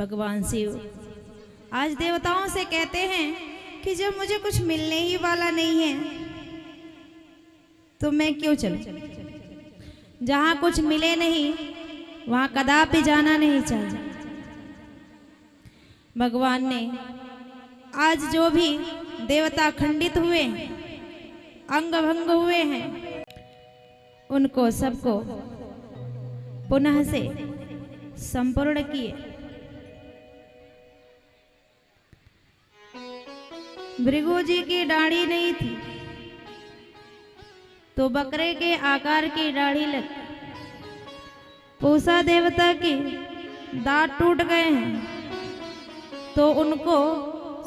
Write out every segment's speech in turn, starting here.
भगवान शिव आज देवताओं से कहते हैं कि जब मुझे कुछ मिलने ही वाला नहीं है तो मैं क्यों चलूं? जहां कुछ मिले नहीं वहां कदापि जाना नहीं चाहिए। भगवान ने आज जो भी देवता खंडित हुए हैं, अंग भंग हुए हैं, उनको सबको पुनः से संपूर्ण किए। भृगु जी की दाढ़ी नहीं थी तो बकरे के आकार की दाढ़ी लग। पूषा देवता के दांत टूट गए हैं तो उनको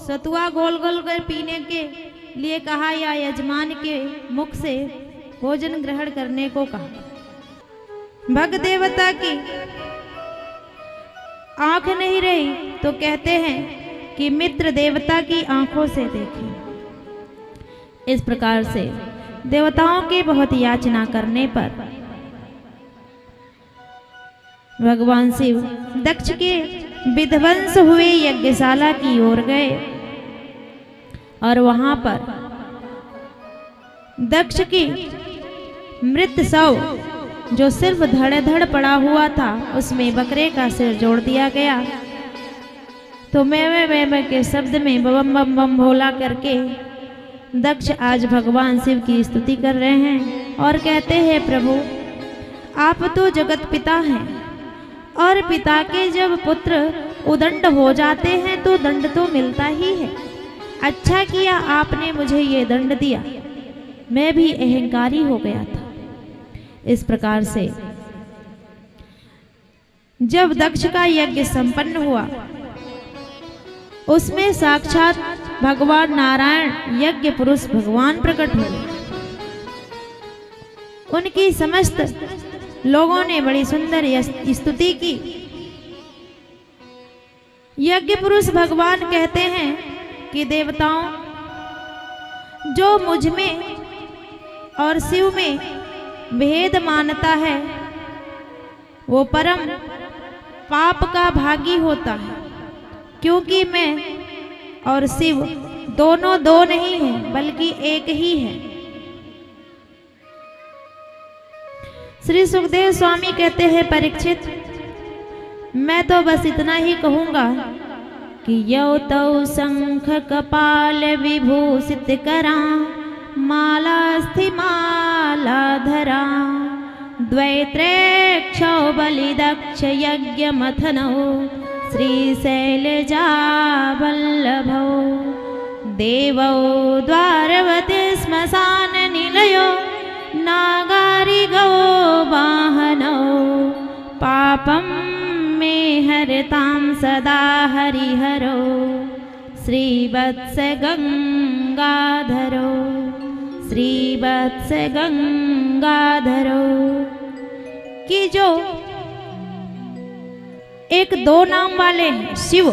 सतुआ गोल गोल कर पीने के लिए कहा या यजमान के मुख से भोजन ग्रहण करने को कहा। भग देवता की आंख नहीं रही तो कहते हैं कि मित्र देवता की आंखों से देखें। इस प्रकार से देवताओं के बहुत याचना करने पर भगवान शिव दक्ष के विध्वंस हुए यज्ञशाला की ओर गए और वहां पर दक्ष की मृत शव जो सिर्फ धड़ पड़ा हुआ था उसमें बकरे का सिर जोड़ दिया गया। तो मैं के शब्द में बम बम बम भोला करके दक्ष आज भगवान शिव की स्तुति कर रहे हैं और कहते हैं प्रभु आप तो जगत पिता हैं और पिता के जब पुत्र उदंड हो जाते हैं तो दंड तो मिलता ही है। अच्छा किया आपने मुझे ये दंड दिया, मैं भी अहंकारी हो गया था। इस प्रकार से जब दक्ष का यज्ञ संपन्न हुआ उसमें साक्षात भगवान नारायण यज्ञ पुरुष भगवान प्रकट हुए। उनकी समस्त लोगों ने बड़ी सुंदर स्तुति की। यज्ञ पुरुष भगवान कहते हैं कि देवताओं जो मुझ में और शिव में भेद मानता है वो परम पाप का भागी होता है, क्योंकि मैं और शिव दोनों दो नहीं हैं बल्कि एक ही है। श्री सुखदेव स्वामी कहते हैं परीक्षित मैं तो बस इतना ही कहूंगा कि यौ तौ शंख कपाल विभूषित करा माला स्थि माला धरा द्वैत्रेक्षौ बलिदक्ष यज्ञ मथनौ श्रीशैलजा वल्लभौ देवौ द्वारवती श्मशान निलयो नागारि गौ वाहनौ पापं मे हरतां सदा हरिहरो श्रीवत्स गंगाधरो श्रीवत्स गंगाधरो। कि जो एक दो नाम वाले हैं शिव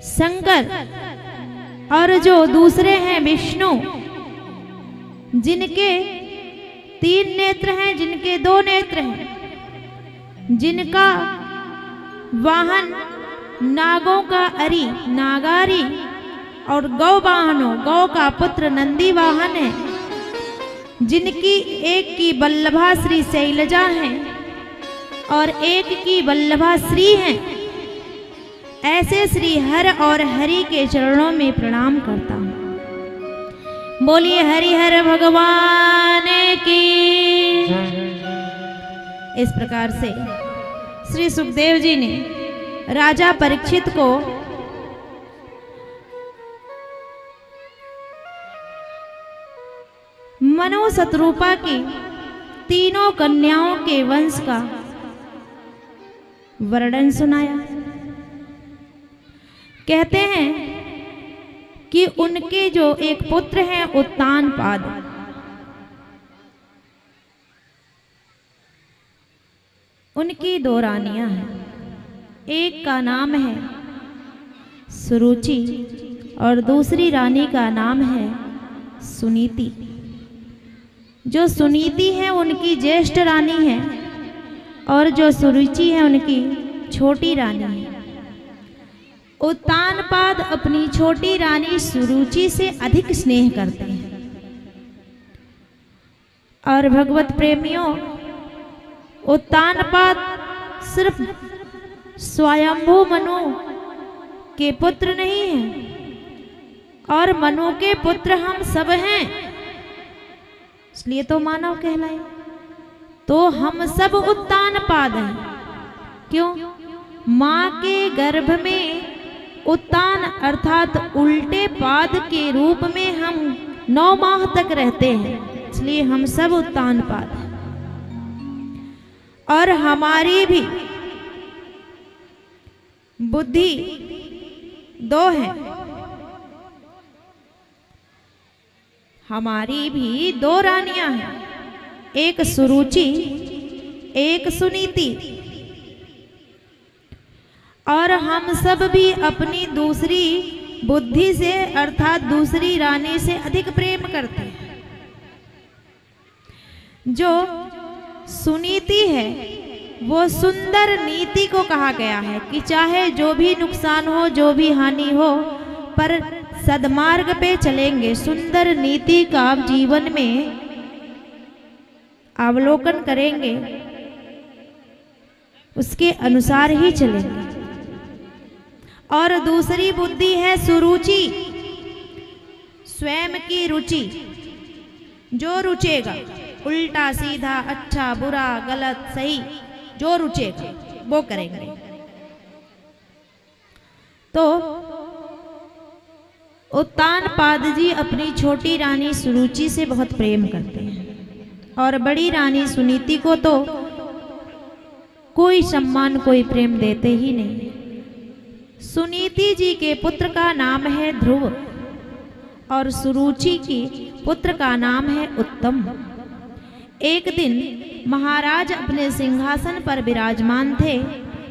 शंकर और जो दूसरे हैं विष्णु, जिनके 3 नेत्र हैं जिनके 2 नेत्र हैं, जिनका वाहन नागों का अरि नागारी और गौ वाहनों गौ का पुत्र नंदी वाहन है, जिनकी एक की वल्लभा श्री शैलजा है और एक की वल्लभा श्री हैं, ऐसे श्री हर और हरि के चरणों में प्रणाम करता हूँ। बोलिए हरिहर भगवान की। इस प्रकार से श्री सुखदेव जी ने राजा परीक्षित को मनु शतरूपा की 3 कन्याओं के वंश का वर्णन सुनाया। कहते हैं कि उनके जो एक पुत्र हैं उत्तानपाद, उनकी 2 रानियां हैं। एक का नाम है सुरुचि और दूसरी रानी का नाम है सुनीति। जो सुनीति है उनकी ज्येष्ठ रानी है और जो सुरुचि है उनकी छोटी रानी है। उत्तानपाद अपनी छोटी रानी सुरुचि से अधिक स्नेह करते हैं। और भगवत प्रेमियों, उत्तानपाद सिर्फ स्वयंभू मनु के पुत्र नहीं हैं और मनु के पुत्र हम सब हैं, इसलिए तो मानव कहलाए। तो हम सब उत्तानपाद हैं। क्यों? माँ के गर्भ में उत्तान अर्थात उल्टे पाद के रूप में हम 9 माह तक रहते हैं, इसलिए हम सब उत्तानपाद हैं। और हमारी भी बुद्धि 2 है, हमारी भी 2 रानियां हैं, एक सुरुचि एक सुनीति। और हम सब भी अपनी दूसरी बुद्धि से अर्थात दूसरी रानी से अधिक प्रेम करते हैं। जो सुनीति है वो सुंदर नीति को कहा गया है कि चाहे जो भी नुकसान हो, जो भी हानि हो, पर सद्मार्ग पे चलेंगे। सुंदर नीति का जीवन में अवलोकन करेंगे, उसके अनुसार ही चलेंगे। और दूसरी बुद्धि है सुरुचि, स्वयं की रुचि। जो रुचेगा, उल्टा सीधा, अच्छा बुरा गलत सही, जो रुचेगा वो करेंगे। तो उत्तानपाद जी अपनी छोटी रानी सुरुचि से बहुत प्रेम करते हैं और बड़ी रानी सुनीति को तो कोई सम्मान कोई प्रेम देते ही नहीं। सुनीति जी के पुत्र का नाम है ध्रुव और सुरुचि के पुत्र का नाम है उत्तम। एक दिन महाराज अपने सिंहासन पर विराजमान थे,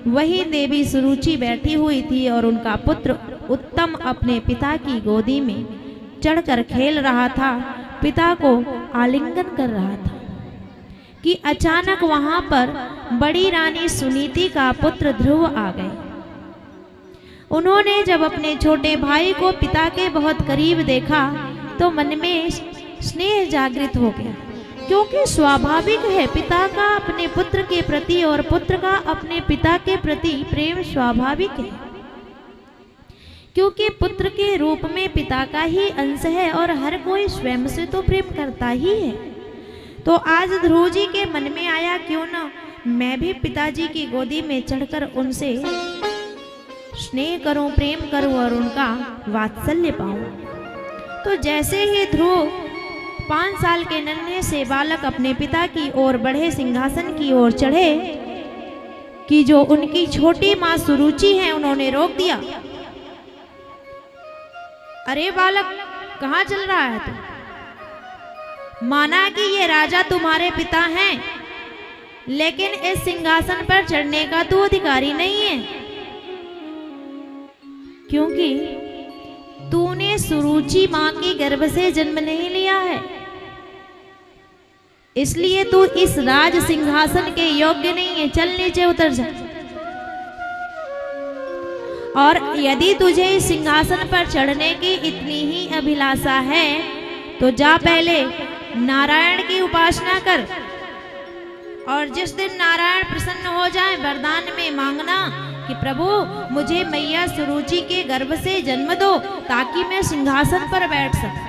वही देवी सुरुचि बैठी हुई थी और उनका पुत्र उत्तम अपने पिता की गोदी में चढ़कर खेल रहा था, पिता को आलिंगन कर रहा था कि अचानक वहां पर बड़ी रानी सुनीति का पुत्र ध्रुव आ गए। उन्होंने जब अपने छोटे भाई को पिता के बहुत करीब देखा तो मन में स्नेह जागृत हो गया, क्योंकि स्वाभाविक है पिता का अपने पुत्र के प्रति और पुत्र का अपने पिता के प्रति प्रेम स्वाभाविक है, क्योंकि पुत्र के रूप में पिता का ही अंश है और हर कोई स्वयं से तो प्रेम करता ही है। तो आज ध्रुव जी के मन में आया क्यों ना मैं भी पिताजी की गोदी में चढ़कर उनसे स्नेह करूं, प्रेम करूं और उनका वात्सल्य पाऊं। तो जैसे ही ध्रुव 5 साल के नन्हे से बालक अपने पिता की ओर बढ़े, सिंहासन की ओर चढ़े, कि जो उनकी छोटी मां सुरुचि है उन्होंने रोक दिया। अरे बालक, कहां चल रहा है तू? माना कि ये राजा तुम्हारे पिता हैं, लेकिन इस सिंहासन पर चढ़ने का तू अधिकारी नहीं है, क्योंकि तूने सुरुचि मां की गर्भ से जन्म नहीं लिया है, इसलिए तू इस राज सिंहासन के योग्य नहीं है। चल नीचे उतर जा। और यदि तुझे इस सिंहासन पर चढ़ने की इतनी ही अभिलाषा है तो जा पहले नारायण की उपासना कर, और जिस दिन नारायण प्रसन्न हो जाए वरदान में मांगना कि प्रभु मुझे मैया सुरुचि के गर्भ से जन्म दो ताकि मैं सिंहासन पर बैठ सकूं।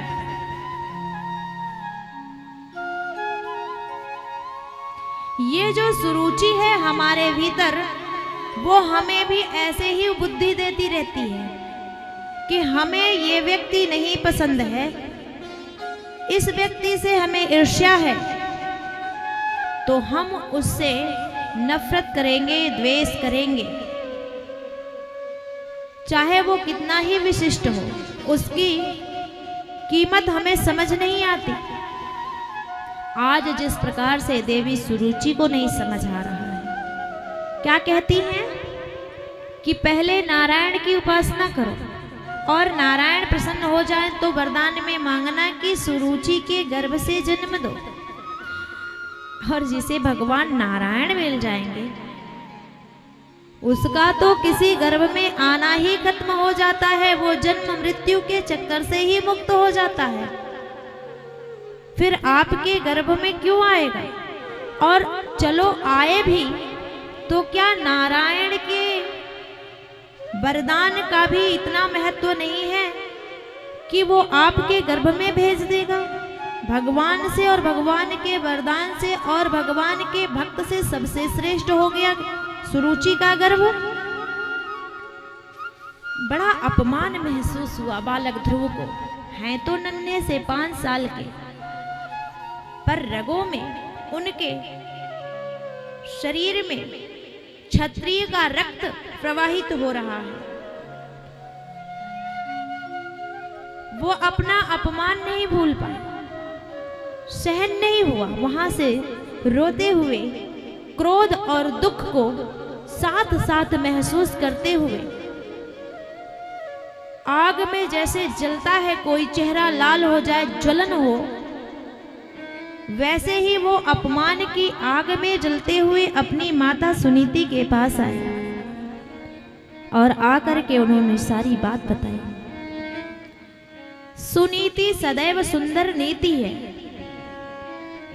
ये जो सुरुचि है हमारे भीतर, वो हमें भी ऐसे ही बुद्धि देती रहती है कि हमें ये व्यक्ति नहीं पसंद है, इस व्यक्ति से हमें ईर्ष्या है, तो हम उससे नफरत करेंगे, द्वेष करेंगे, चाहे वो कितना ही विशिष्ट हो, उसकी कीमत हमें समझ नहीं आती। आज जिस प्रकार से देवी सुरुचि को नहीं समझ आ रहा है, क्या कहती हैं कि पहले नारायण की उपासना करो और नारायण प्रसन्न हो जाए तो वरदान में मांगना कि सुरुचि के गर्भ से जन्म दो। और जिसे भगवान नारायण मिल जाएंगे उसका तो किसी गर्भ में आना ही खत्म हो जाता है, वो जन्म मृत्यु के चक्कर से ही मुक्त हो जाता है। फिर आपके गर्भ में क्यों आएगा? और चलो आए भी तो क्या नारायण के वरदान का भी इतना महत्व नहीं है कि वो आपके गर्भ में भेज देगा? भगवान से और भगवान के वरदान से और भगवान के भक्त से सबसे श्रेष्ठ हो गया सुरुचि का गर्भ। बड़ा अपमान महसूस हुआ बालक ध्रुव को। हैं तो नन्हे से 5 साल के, पर रगों में उनके शरीर में क्षत्रिय का रक्त प्रवाहित हो रहा है। वो अपना अपमान नहीं भूल पाए, सहन नहीं हुआ। वहां से रोते हुए क्रोध और दुख को साथ साथ महसूस करते हुए, आग में जैसे जलता है कोई चेहरा लाल हो जाए, ज्वलन हो, वैसे ही वो अपमान की आग में जलते हुए अपनी माता सुनीति के पास आए और आकर के उन्होंने सारी बात बताई। सुनीति सदैव सुंदर नीति है।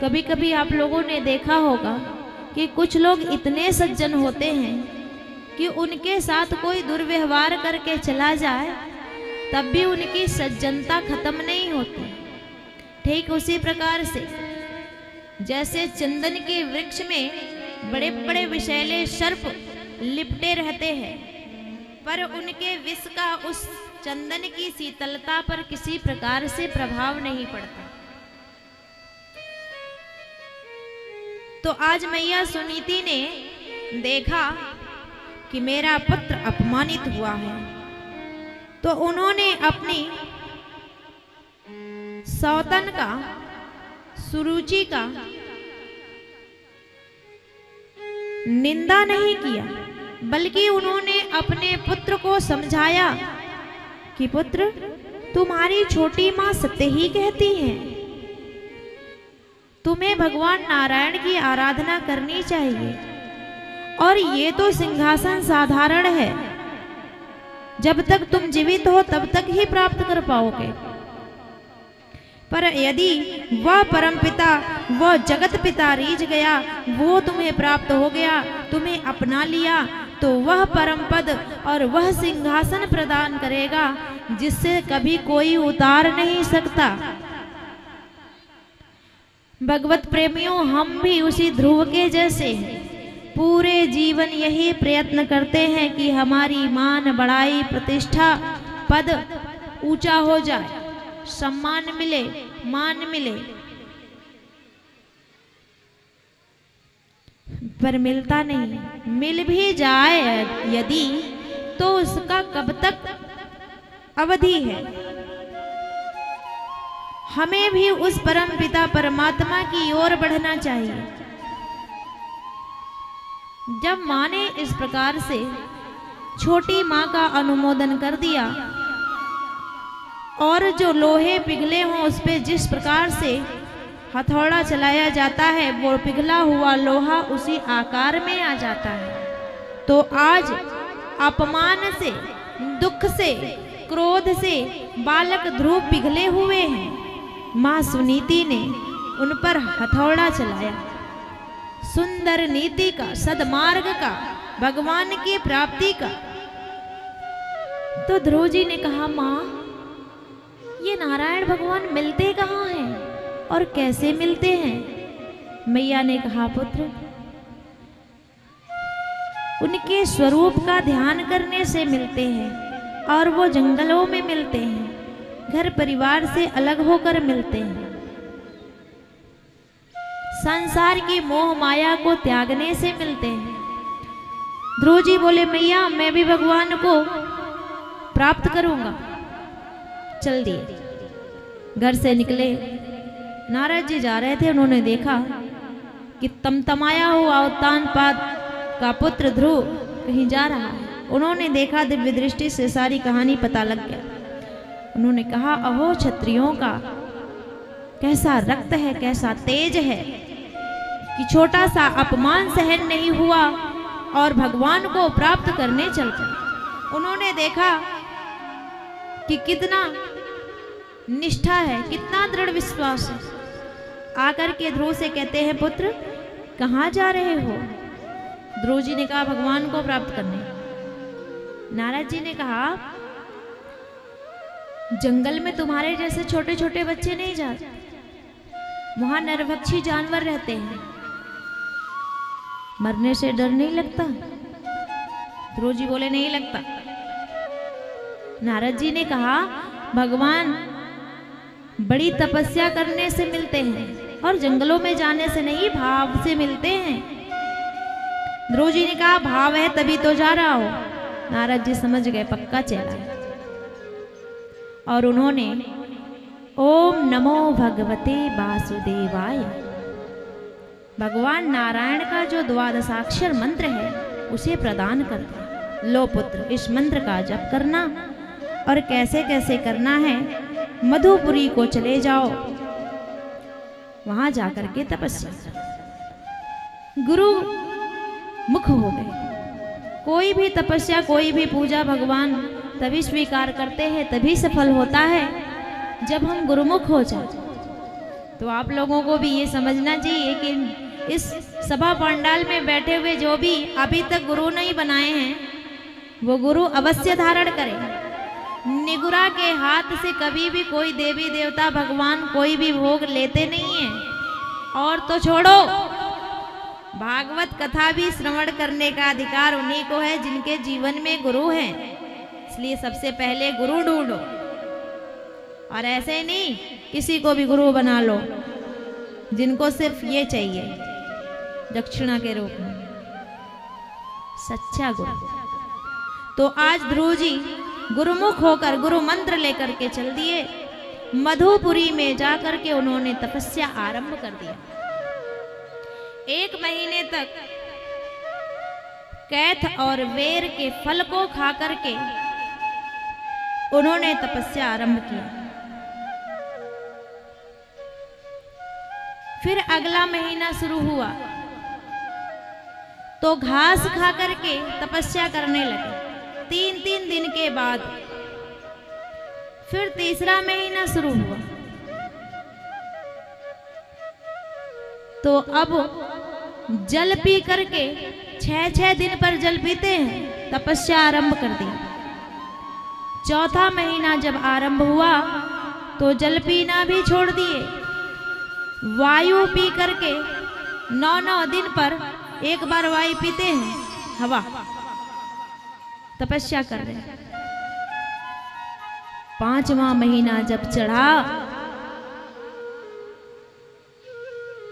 कभी कभी आप लोगों ने देखा होगा कि कुछ लोग इतने सज्जन होते हैं कि उनके साथ कोई दुर्व्यवहार करके चला जाए तब भी उनकी सज्जनता खत्म नहीं होती। ठीक उसी प्रकार से जैसे चंदन के वृक्ष में बड़े बड़े विषैले सर्प लिपटे रहते हैं, पर उनके विष का उस चंदन की शीतलता पर किसी प्रकार से प्रभाव नहीं पड़ता। तो आज मैया सुनीति ने देखा कि मेरा पुत्र अपमानित हुआ है, तो उन्होंने अपनी सौतन का, सुरुचि का निंदा नहीं किया, बल्कि उन्होंने अपने पुत्र को समझाया कि पुत्र, तुम्हारी छोटी मां सत्य ही कहती है, तुम्हें भगवान नारायण की आराधना करनी चाहिए। और ये तो सिंहासन साधारण है, जब तक तुम जीवित हो तब तक ही प्राप्त कर पाओगे, पर यदि वह परमपिता, वह जगत पिता रीझ गया, वो तुम्हें प्राप्त हो गया, तुम्हें अपना लिया, तो वह परम पद और वह सिंहासन प्रदान करेगा जिससे कभी कोई उतार नहीं सकता। भगवत प्रेमियों, हम भी उसी ध्रुव के जैसे हैं। पूरे जीवन यही प्रयत्न करते हैं कि हमारी मान बढ़ाई, प्रतिष्ठा, पद ऊंचा हो जाए, सम्मान मिले, मान मिले, पर मिलता नहीं। मिल भी जाए यदि, तो उसका कब तक अवधि है। हमें भी उस परम पिता परमात्मा की ओर बढ़ना चाहिए। जब माँ ने इस प्रकार से छोटी माँ का अनुमोदन कर दिया और जो लोहे पिघले हों उस पे जिस प्रकार से हथौड़ा चलाया जाता है, वो पिघला हुआ लोहा उसी आकार में आ जाता है। तो आज अपमान से, दुख से, क्रोध से बालक ध्रुव पिघले हुए हैं। माँ सुनीति ने उन पर हथौड़ा चलाया, सुंदर नीति का, सदमार्ग का, भगवान की प्राप्ति का। तो ध्रुव जी ने कहा, माँ, ये नारायण भगवान मिलते कहाँ हैं और कैसे मिलते हैं? मैया ने कहा, पुत्र, उनके स्वरूप का ध्यान करने से मिलते हैं, और वो जंगलों में मिलते हैं, घर परिवार से अलग होकर मिलते हैं, संसार की मोह माया को त्यागने से मिलते हैं। ध्रुव जी बोले, मैया, मैं भी भगवान को प्राप्त करूंगा। चल दिए, घर से निकले। नारद जी जा रहे थे, उन्होंने देखा कि तमतमाया हुआ उत्तानपाद का पुत्र ध्रुव कहीं जा रहा है। उन्होंने देखा, दिव्य दृष्टि से सारी कहानी पता लग गया। उन्होंने कहा, अहो क्षत्रियों का कैसा रक्त है, कैसा तेज है, कि छोटा सा अपमान सहन नहीं हुआ और भगवान को प्राप्त करने चल पड़े। उन्होंने देखा कि कितना निष्ठा है, कितना दृढ़ विश्वास है। आकर के ध्रुव से कहते हैं, पुत्र कहाँ जा रहे हो? ध्रुव जी ने कहा, भगवान को प्राप्त करने। नारद जी ने कहा, जंगल में तुम्हारे जैसे छोटे छोटे बच्चे नहीं जाते, वहां नरभक्षी जानवर रहते हैं, मरने से डर नहीं लगता? ध्रुव जी बोले, नहीं लगता। नारद जी ने कहा, भगवान बड़ी तपस्या करने से मिलते हैं और जंगलों में जाने से नहीं, भाव से मिलते हैं। ध्रुव जी ने कहा, भाव है तभी तो जा रहा हो। नारद जी समझ गए पक्का चेला है और उन्होंने ओम नमो भगवते वासुदेवाय, भगवान नारायण का जो द्वादशाक्षर मंत्र है उसे प्रदान कर दिया। लो पुत्र, इस मंत्र का जप करना और कैसे कैसे करना है, मधुपुरी को चले जाओ, वहां जाकर के तपस्या। गुरु मुख हो गए। कोई भी तपस्या, कोई भी पूजा भगवान तभी स्वीकार करते हैं, तभी सफल होता है जब हम गुरुमुख हो जाए। तो आप लोगों को भी ये समझना चाहिए कि इस सभा पंडाल में बैठे हुए जो भी अभी तक गुरु नहीं बनाए हैं, वो गुरु अवश्य धारण करें। निगुरा के हाथ से कभी भी कोई देवी देवता भगवान कोई भी भोग लेते नहीं है। और तो छोड़ो, भागवत कथा भी श्रवण करने का अधिकार उन्हीं को है जिनके जीवन में गुरु हैं। इसलिए सबसे पहले गुरु ढूंढो, और ऐसे नहीं किसी को भी गुरु बना लो जिनको सिर्फ ये चाहिए दक्षिणा के रूप में, सच्चा गुरु। तो आज ध्रुव जी गुरुमुख होकर गुरु मंत्र लेकर के चल दिए। मधुपुरी में जाकर के उन्होंने तपस्या आरंभ कर दिया। 1 महीने तक कैथ और बेर के फल को खा करके उन्होंने तपस्या आरंभ किया। फिर अगला महीना शुरू हुआ तो घास खा करके तपस्या करने लगे। 3 दिन के बाद फिर तीसरा महीना शुरू हुआ तो अब जल पी करके 6 दिन पर जल पीते हैं, तपस्या आरंभ कर दी। चौथा महीना जब आरंभ हुआ तो जल पीना भी छोड़ दिए, वायु पी करके 9 दिन पर एक बार वायु पीते हैं, हवा, तपस्या कर रहे हैं। 5वां महीना जब चढ़ा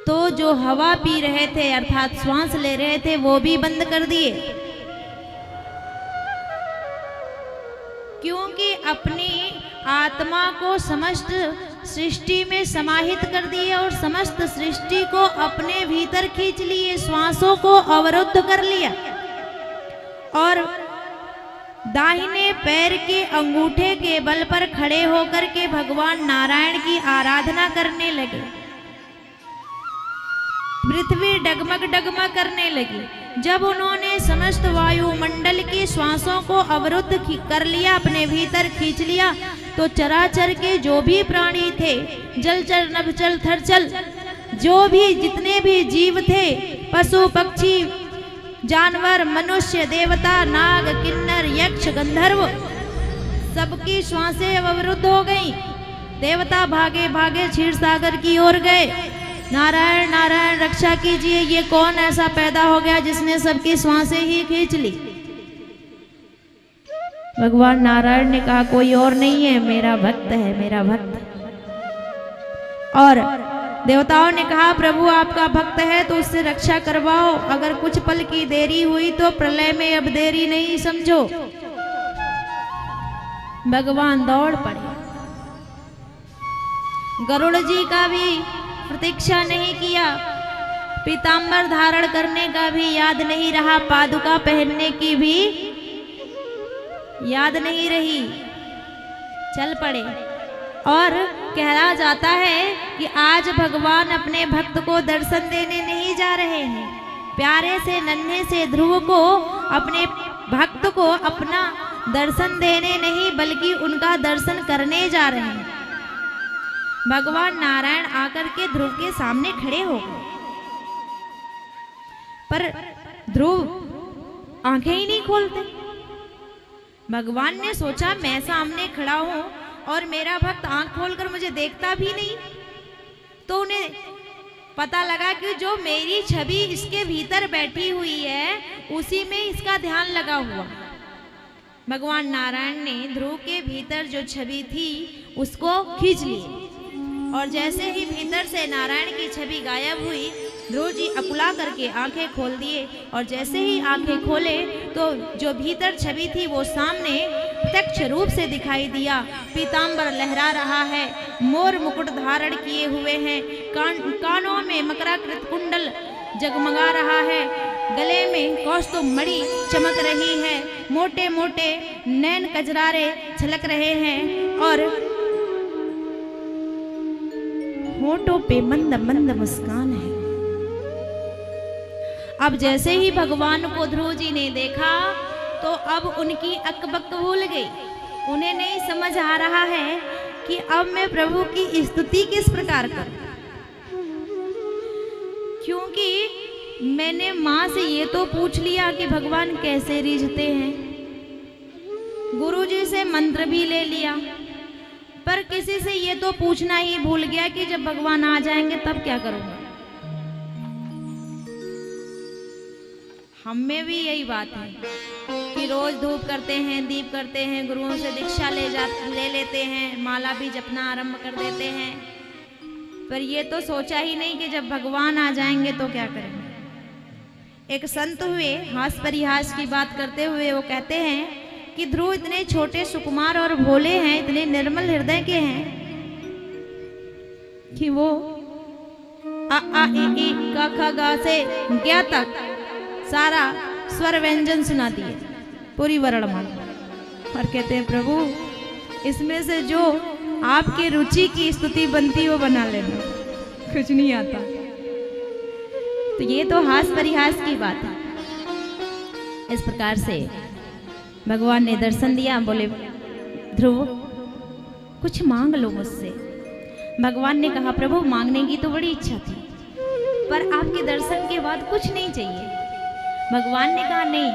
तो जो हवा पी रहे थे अर्थात श्वास ले रहे थे वो भी बंद कर दिए, क्योंकि अपनी आत्मा को समस्त सृष्टि में समाहित कर दिए और समस्त सृष्टि को अपने भीतर खींच लिए, श्वासों को अवरुद्ध कर लिया और दाहिने पैर के अंगूठे के बल पर खड़े होकर के भगवान नारायण की आराधना करने लगे। पृथ्वी डगमग डगमग करने लगी। जब उन्होंने समस्त वायुमंडल की श्वासों को अवरुद्ध कर लिया, अपने भीतर खींच लिया, तो चराचर के जो भी प्राणी थे, जलचर नभचर थरचर, जो भी जितने भी जीव थे, पशु पक्षी जानवर मनुष्य देवता नाग किन्नर यक्ष गंधर्व, सबकी श्वासें अवरुद्ध हो गई। देवता भागे भागे क्षीर सागर की ओर गए। नारायण नारायण रक्षा कीजिए, ये कौन ऐसा पैदा हो गया जिसने सबकी श्वासें ही खींच ली। भगवान नारायण ने कहा कोई और नहीं है, मेरा भक्त है, मेरा भक्त। और देवताओं ने कहा प्रभु आपका भक्त है तो उससे रक्षा करवाओ, अगर कुछ पल की देरी हुई तो प्रलय में अब देरी नहीं समझो। भगवान दौड़ पड़े। गरुड़ जी का भी प्रतीक्षा नहीं किया, पीतांबर धारण करने का भी याद नहीं रहा, पादुका पहनने की भी याद नहीं रही, चल पड़े और कहा जाता है कि आज भगवान अपने भक्त को दर्शन देने नहीं जा रहे हैं। प्यारे से नन्हे से ध्रुव को, अपने भक्त को अपना दर्शन देने नहीं बल्कि उनका दर्शन करने जा रहे हैं। भगवान नारायण आकर के ध्रुव के सामने खड़े हो गए, पर ध्रुव आंखें ही नहीं खोलते। भगवान ने सोचा मैं सामने खड़ा हूं और मेरा भक्त आंख खोलकर मुझे देखता भी नहीं, तो उन्हें पता लगा कि जो मेरी छवि इसके भीतर बैठी हुई है उसी में इसका ध्यान लगा हुआ। भगवान नारायण ने ध्रुव के भीतर जो छवि थी उसको खींच ली और जैसे ही भीतर से नारायण की छवि गायब हुई, ध्रुव जी अकुला करके आंखें खोल दिए और जैसे ही आंखें खोले तो जो भीतर छवि थी वो सामने प्रत्यक्ष रूप से दिखाई दिया। पीतांबर लहरा रहा है, मोर मुकुट धारण किए हुए हैं, कानों में मकराकृत कुंडल जगमगा रहा है, गले में कौस्तुभ मणि चमक रही है, मोटे मोटे नैन कजरारे छलक रहे हैं और होठों पे मंद मंद मुस्कान है। अब जैसे ही भगवान को ध्रुव जी ने देखा तो अब उनकी अकबक भूल गई। उन्हें नहीं समझ आ रहा है कि अब मैं प्रभु की स्तुति किस प्रकार करूं, क्योंकि मैंने माँ से ये तो पूछ लिया कि भगवान कैसे रिझते हैं, गुरु जी से मंत्र भी ले लिया, पर किसी से ये तो पूछना ही भूल गया कि जब भगवान आ जाएंगे तब क्या करूंगा। हम में भी यही बात है कि रोज धूप करते हैं, दीप करते हैं, गुरुओं से दीक्षा ले लेते हैं, माला भी जपना आरंभ कर देते हैं, पर ये तो सोचा ही नहीं कि जब भगवान आ जाएंगे तो क्या करेंगे। एक संत हुए, हास परिहास की बात करते हुए वो कहते हैं कि ध्रुव इतने छोटे सुकुमार और भोले हैं, इतने निर्मल हृदय के हैं कि वो आ आ ई ई का खा गा से ज्ञा तक सारा स्वर व्यंजन सुना दिए, पूरी वर्णमाला। और कहते हैं प्रभु इसमें से जो आपकी रुचि की स्तुति बनती वो बना लेना, कुछ नहीं आता। तो ये तो हास परिहास की बात है। इस प्रकार से भगवान ने दर्शन दिया, बोले ध्रुव कुछ मांग लो मुझसे। भगवान ने कहा प्रभु मांगने की तो बड़ी इच्छा थी, पर आपके दर्शन के बाद कुछ नहीं चाहिए। भगवान ने कहा नहीं,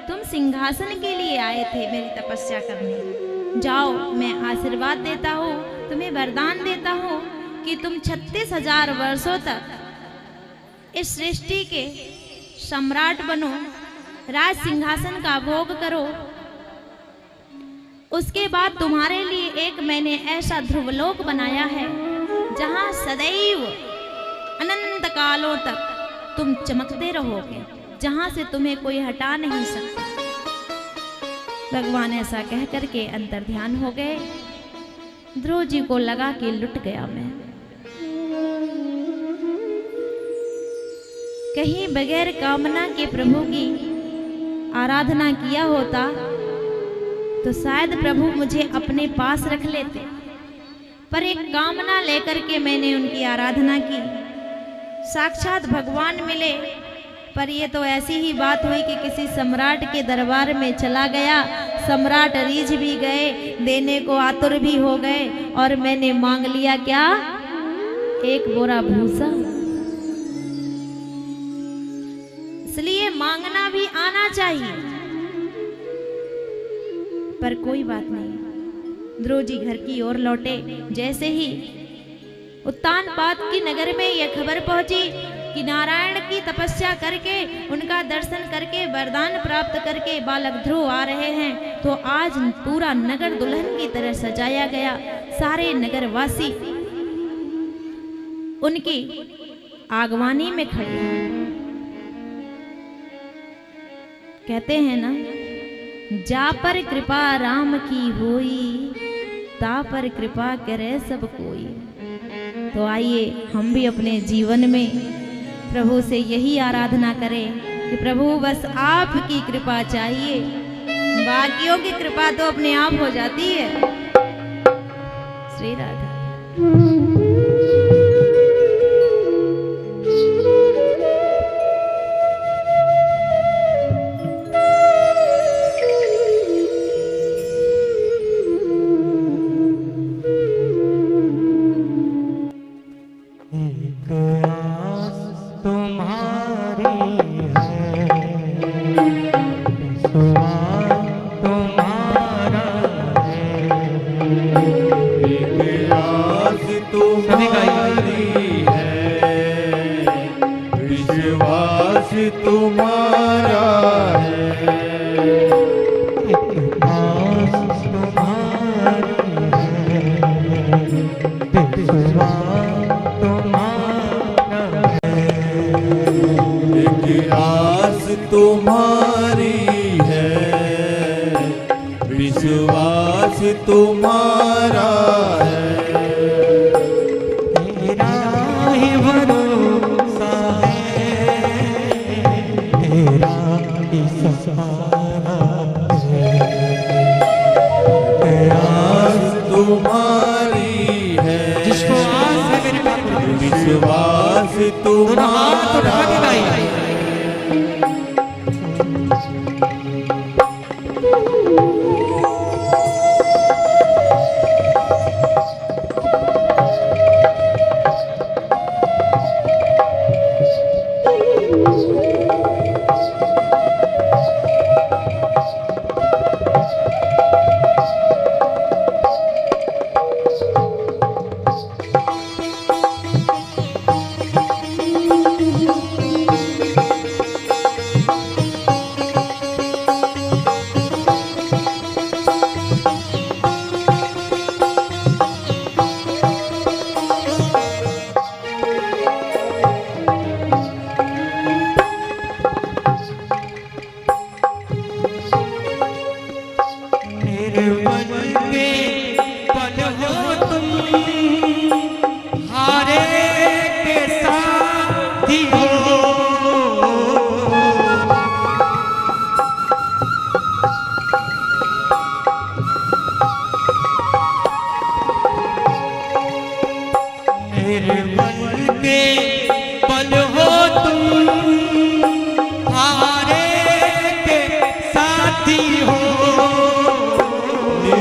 तुम सिंहासन के लिए आए थे मेरी तपस्या करने, जाओ मैं आशीर्वाद देता हूँ, तुम्हें वरदान देता हूँ कि तुम 36,000 वर्षों तक इस सृष्टि के सम्राट बनो, राज सिंहासन का भोग करो। उसके बाद तुम्हारे लिए एक मैंने ऐसा ध्रुवलोक बनाया है जहां सदैव अनंत कालों तक तुम चमकते रहोगे, जहां से तुम्हें कोई हटा नहीं सकता। भगवान ऐसा कह करके अंतर ध्यान हो गए। ध्रुव जी को लगा कि लुट गया मैं, कहीं बगैर कामना के प्रभु की आराधना किया होता तो शायद प्रभु मुझे अपने पास रख लेते, पर एक कामना लेकर के मैंने उनकी आराधना की। साक्षात भगवान मिले, पर ये तो ऐसी ही बात हुई कि किसी सम्राट के दरबार में चला गया, सम्राट रीझ भी गए, देने को आतुर भी हो गए, और मैंने मांग लिया क्या, एक बोरा भूसा। इसलिए मांगना भी आना चाहिए, पर कोई बात नहीं। ध्रुव जी घर की ओर लौटे। जैसे ही उत्तानपाद की नगर में यह खबर पहुंची कि नारायण की तपस्या करके, उनका दर्शन करके, वरदान प्राप्त करके बालक ध्रुव आ रहे हैं, तो आज पूरा नगर दुल्हन की तरह सजाया गया। सारे नगरवासी उनकी आगवानी में खड़े हैं। कहते हैं ना, जा पर कृपा राम की होई, ता पर कृपा करे सब कोई। तो आइए हम भी अपने जीवन में प्रभु से यही आराधना करें कि प्रभु बस आपकी कृपा चाहिए, बाकियों की कृपा तो अपने आप हो जाती है। श्री राधा। तुम्हारा तुम्हारी है, विश्वास तुम्हारा है, तेरा ही भरोसा है, तेरा ही सहारा है, तेरा तुम्हारी है, जिसको आस है मेरे बाबू, विश्वास तुम्हारा है।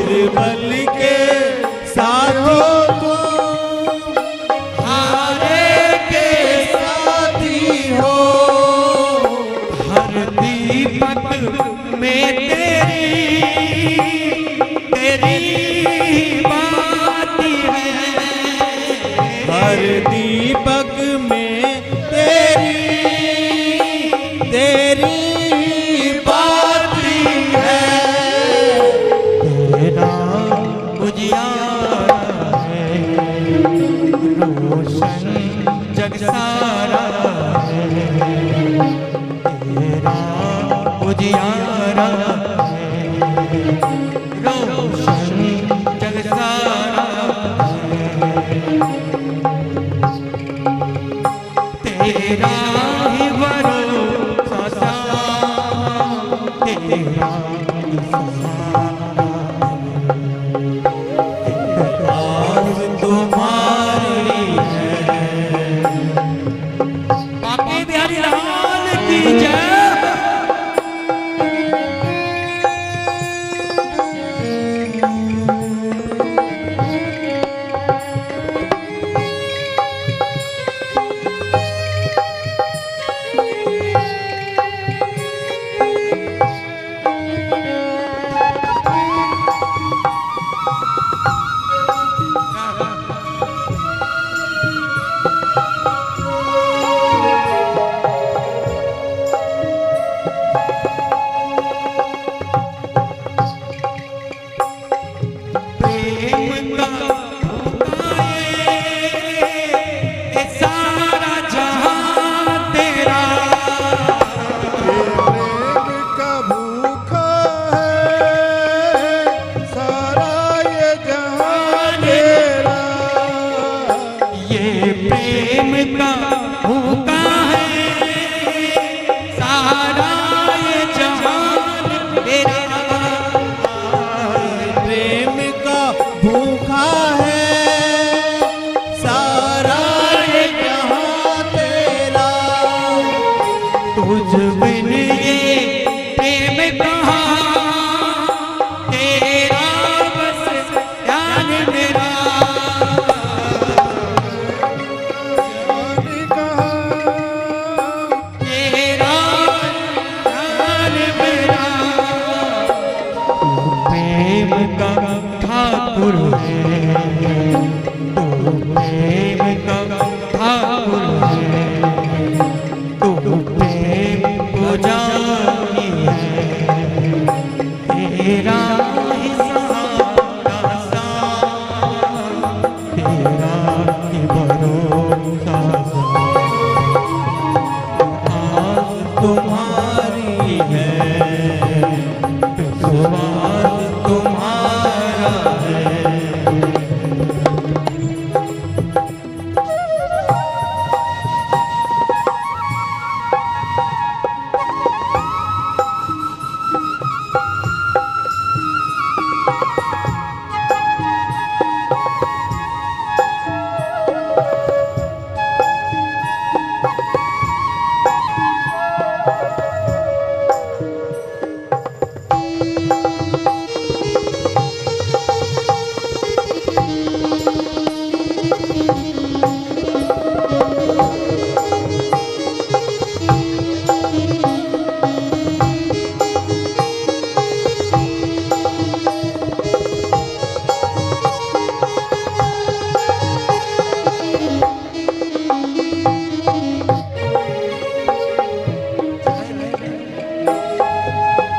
निर्बल के साथी तुम, हारे के साथी हो, हर दीपक में तेरी बात है, हर दीपक में तेरी बात है, तेरा उजियारा है, रोशन जग सारा है, तेरा उजियारा है, रोशन जग सारा है, तेरा ही भरोसा, तेरा ही सहारा, आस तुम्हारी है। बाकी बिहारी लाल की जय। तुझ बिन ये प्रेम कहाँ, तेरा बस ध्यान मेरा, तेरा ध्यान मेरा। तू प्रेम का ठाकुर है, तू प्रेम का ठाकुर है, तू प्रेम पुजारी है, तेरा ही सहारा सा, तेरा ही भरोसा सा। आस तुम्हारी है, विश्वास तुम्हारा है।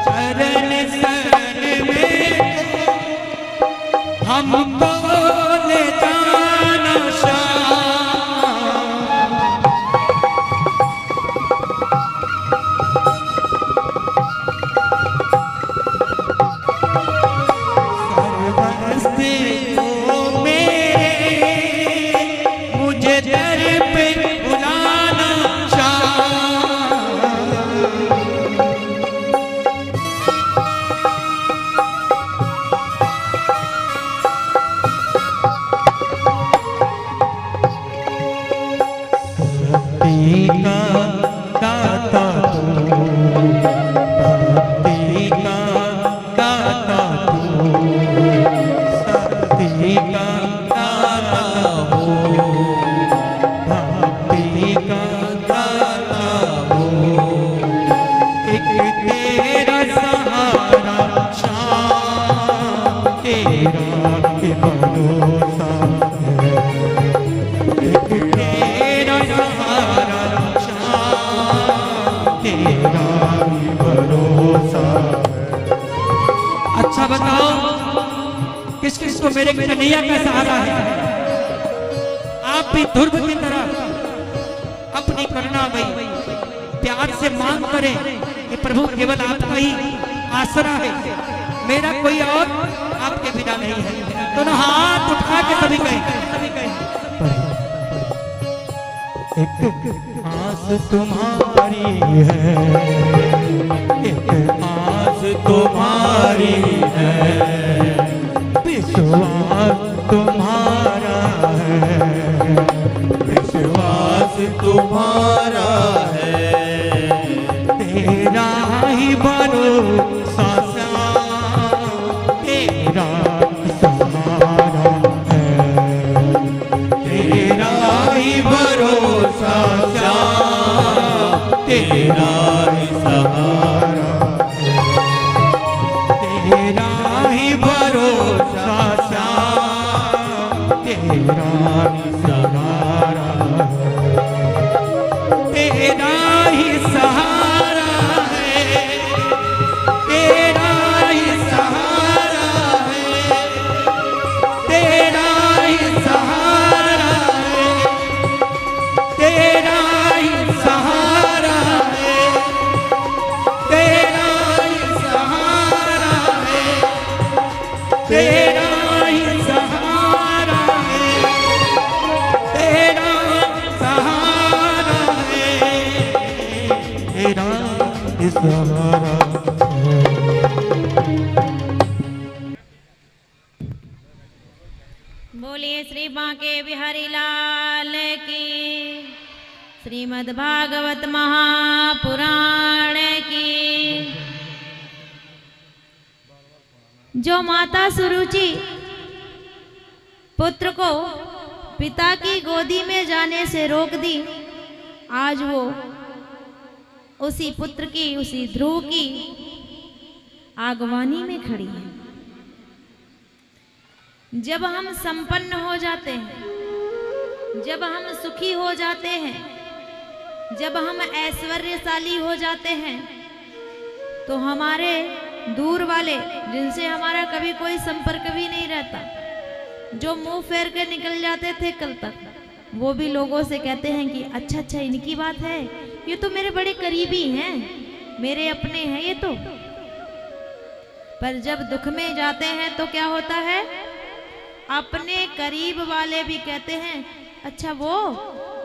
चरण शरण में हमको ले जाना श्याम, सर्वस्ते हो मेरे, मुझे दर पे बुलाना श्याम। भक्ति का दाता तू, भक्ति का दाता तू, शक्ति का दाता हो, भक्ति का दाता हो। एक तेरा सहारा श्याम, तेरा ही भरोसा है, एक तेरा सहारा श्याम, तेरा ही भरोसा। अच्छा बताओ, किस किस को मेरे कन्हैया का सहारा है? आप भी ध्रुव की तरह अपनी करुणा में प्यार से मांग करें कि प्रभु केवल आपका ही आसरा है, मेरा कोई और आपके बिना नहीं है। तो ना हाथ उठा के सभी कहें, एक आस तुम्हारी है, एक आस तुम्हारी है, विश्वास तुम्हारा है, विश्वास तुम्हारा है। तेरा ही भरोसा श्याम, तेरा सहारा है, तेरा ही भरोसा श्याम, तेरा ही सहारा, तेरा ही भरोसा श्याम, तेरा ही सहारा, तेरा ही सहारा है, तेरा ही सहारा है, तेरा ही सहारा है, तेरा ही सहारा है, तेरा ही सहारा है, तेरा ही सहारा है, तेरा सहारा है, तेरा ही सहारा है। बोलिए श्री बांके बिहारी लाल की। श्रीमद् भागवत महापुराण की। जो माता सुरुचि पुत्र को पिता की गोदी में जाने से रोक दी, आज वो उसी पुत्र की, उसी ध्रुव की आगवानी में खड़ी है। जब हम संपन्न हो जाते हैं, जब हम सुखी हो जाते हैं, जब हम ऐश्वर्यशाली हो जाते हैं, तो हमारे दूर वाले, जिनसे हमारा कभी कोई संपर्क भी नहीं रहता, जो मुंह फेर के निकल जाते थे कल तक, वो भी लोगों से कहते हैं कि अच्छा अच्छा इनकी बात है, ये तो मेरे बड़े करीबी हैं, मेरे अपने हैं ये तो। पर जब दुख में जाते हैं तो क्या होता है, अपने करीब वाले भी कहते हैं अच्छा वो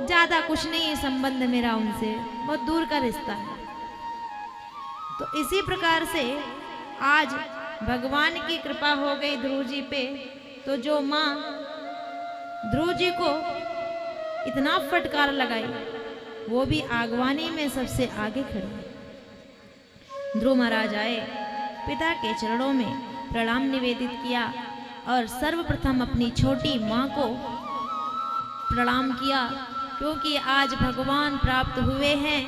ज्यादा कुछ नहीं संबंध मेरा उनसे, बहुत दूर का रिश्ता है। तो इसी प्रकार से आज भगवान की कृपा हो गई ध्रुव जी पे, तो जो माँ ध्रुव जी को इतना फटकार लगाई, वो भी आगवानी में सबसे आगे खड़ी। ध्रुव महाराज आए, पिता के चरणों में प्रणाम निवेदित किया और सर्वप्रथम अपनी छोटी माँ को प्रणाम किया, क्योंकि आज भगवान प्राप्त हुए हैं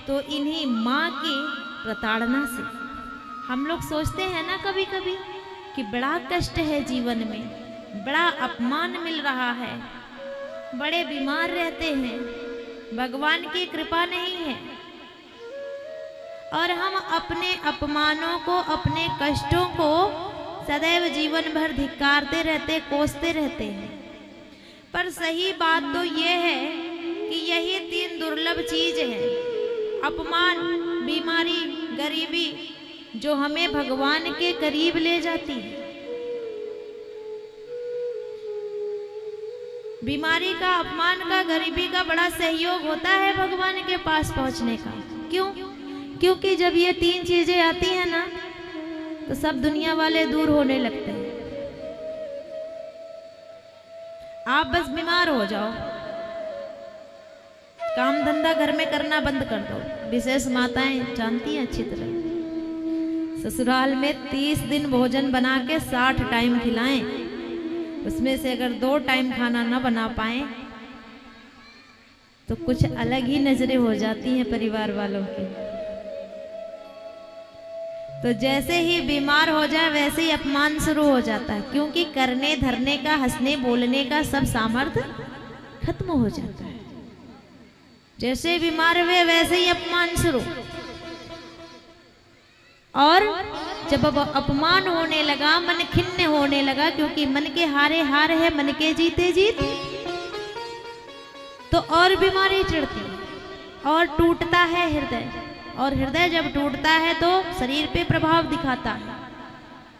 तो इन्हीं माँ की प्रताड़ना से। हम लोग सोचते हैं ना कभी कभी कि बड़ा कष्ट है जीवन में, बड़ा अपमान मिल रहा है, बड़े बीमार रहते हैं, भगवान की कृपा नहीं है, और हम अपने अपमानों को, अपने कष्टों को सदैव जीवन भर धिक्कारते रहते, कोसते रहते हैं। पर सही बात तो ये है कि यही तीन दुर्लभ चीज है, अपमान, बीमारी, गरीबी, जो हमें भगवान के करीब ले जाती है। बीमारी का, अपमान का, गरीबी का बड़ा सहयोग होता है भगवान के पास पहुंचने का। क्यों? क्योंकि जब ये तीन चीजें आती हैं ना, तो सब दुनिया वाले दूर होने लगते हैं। आप बस बीमार हो जाओ, काम धंधा घर में करना बंद कर दो। विशेष माताएं जानती हैं अच्छी तरह, ससुराल में 30 दिन भोजन बना के 60 टाइम खिलाएं, उसमें से अगर 2 टाइम खाना ना बना पाए तो कुछ अलग ही नजरें हो जाती हैं परिवार वालों की। तो जैसे ही बीमार हो जाए वैसे ही अपमान शुरू हो जाता है, क्योंकि करने धरने का, हंसने बोलने का सब सामर्थ्य खत्म हो जाता है। जैसे बीमार हुए वैसे ही अपमान शुरू। और जब अब अपमान होने लगा, मन खिन्न होने लगा, क्योंकि मन के हारे हार है, मन के जीते जीत, तो और बीमारी चढ़ती है और टूटता है हृदय। और हृदय जब टूटता है तो शरीर पे प्रभाव दिखाता है,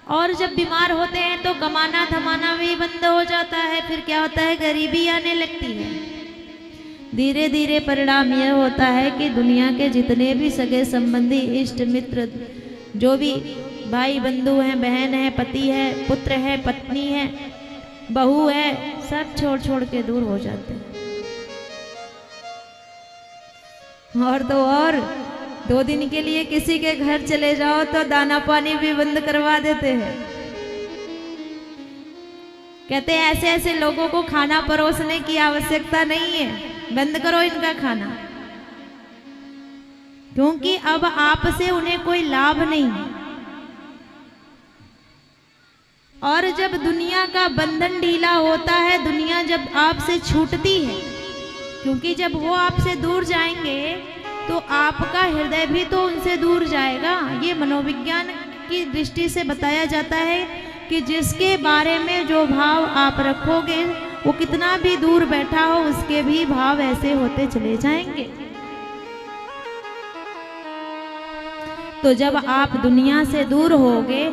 और जब बीमार होते हैं तो कमाना धमाना भी बंद हो जाता है। फिर क्या होता है, गरीबी आने लगती है। धीरे धीरे परिणाम यह होता है कि दुनिया के जितने भी सगे संबंधी, इष्ट मित्र, जो भी भाई बंधु हैं, बहन है, पति है, पुत्र है, पत्नी है, बहू है, सब छोड़ छोड़ के दूर हो जाते हैं। और तो और 2 दिन के लिए किसी के घर चले जाओ तो दाना पानी भी बंद करवा देते हैं। कहते हैं ऐसे ऐसे लोगों को खाना परोसने की आवश्यकता नहीं है, बंद करो इनका खाना, क्योंकि अब आपसे उन्हें कोई लाभ नहीं है। और जब दुनिया का बंधन ढीला होता है, दुनिया जब आपसे छूटती है, क्योंकि जब वो आपसे दूर जाएंगे तो आपका हृदय भी तो उनसे दूर जाएगा। ये मनोविज्ञान की दृष्टि से बताया जाता है कि जिसके बारे में जो भाव आप रखोगे, वो कितना भी दूर बैठा हो, उसके भी भाव ऐसे होते चले जाएंगे। तो जब आप दुनिया से दूर होगे,